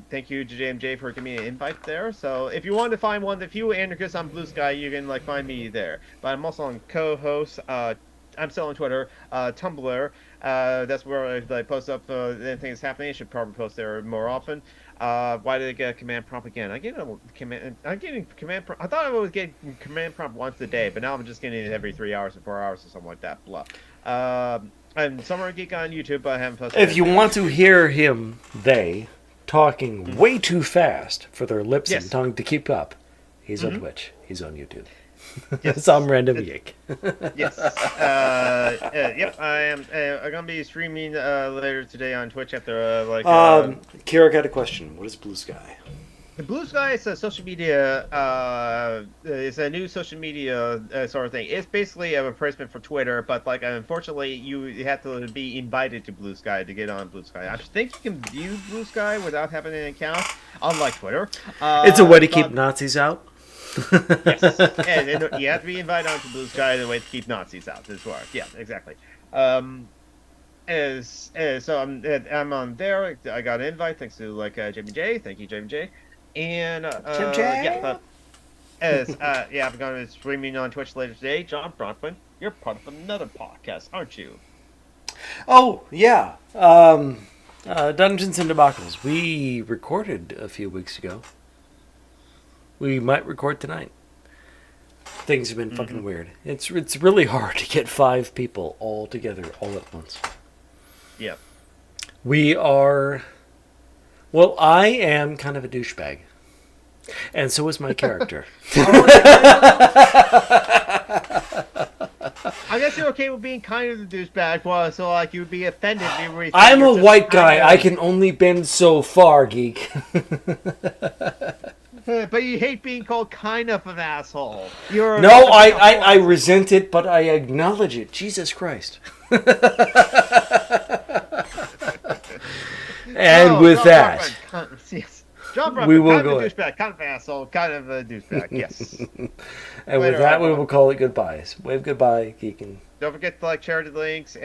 Thank you to JMJ for giving me an invite there. So if you want to find one of the few anarchists on Blue Sky, you can like find me there. But I'm also on co-host. I'm still on Twitter, Tumblr. That's where I post up anything that's happening. I should probably post there more often. Why did I get a command prompt again? I'm getting command prompt. I thought I was getting command prompt once a day, but now I'm just getting it every 3 hours or 4 hours or something like that. Blah. I'm Summer Geek on YouTube, but I haven't posted. If you want to hear they talking way too fast for their lips and tongue to keep up, he's on Twitch. He's on YouTube. Yes. Some random geek. Yes. Yep. I am. I'm gonna be streaming later today on Twitch after Kira got a question. What is Blue Sky? The Blue Sky is a social media. It's a new social media sort of thing. It's basically a replacement for Twitter, but like unfortunately, you have to be invited to Blue Sky to get on Blue Sky. I think you can view Blue Sky without having an account, unlike Twitter. It's a way to keep Nazis out. Yes, and you have to be invited onto Blue Sky the way to keep Nazis out as well. Yeah, exactly. So I'm on there. I got an invite thanks to like Jamie J. Thank you, Jamie J. And yeah, I'm going to be streaming on Twitch later today. John Bronfman, you're part of another podcast, aren't you? Oh yeah, Dungeons and Debacles. We recorded a few weeks ago. We might record tonight. Things have been fucking weird. It's really hard to get 5 people all together all at once. Yeah. We are... Well, I am kind of a douchebag. And so is my character. I guess you're okay with being kind of the douchebag, well, so like you'd be offended if you were. I'm a white guy. I can only bend so far, geek. But you hate being called kind of an asshole. I resent it, but I acknowledge it. Jesus Christ. And with that, John Bruckman, we will kind go. of a douchebag, kind of an asshole, kind of a douchebag. Yes. And with that, we will call it goodbyes. Wave goodbye, geeking. Don't forget to like, share the links.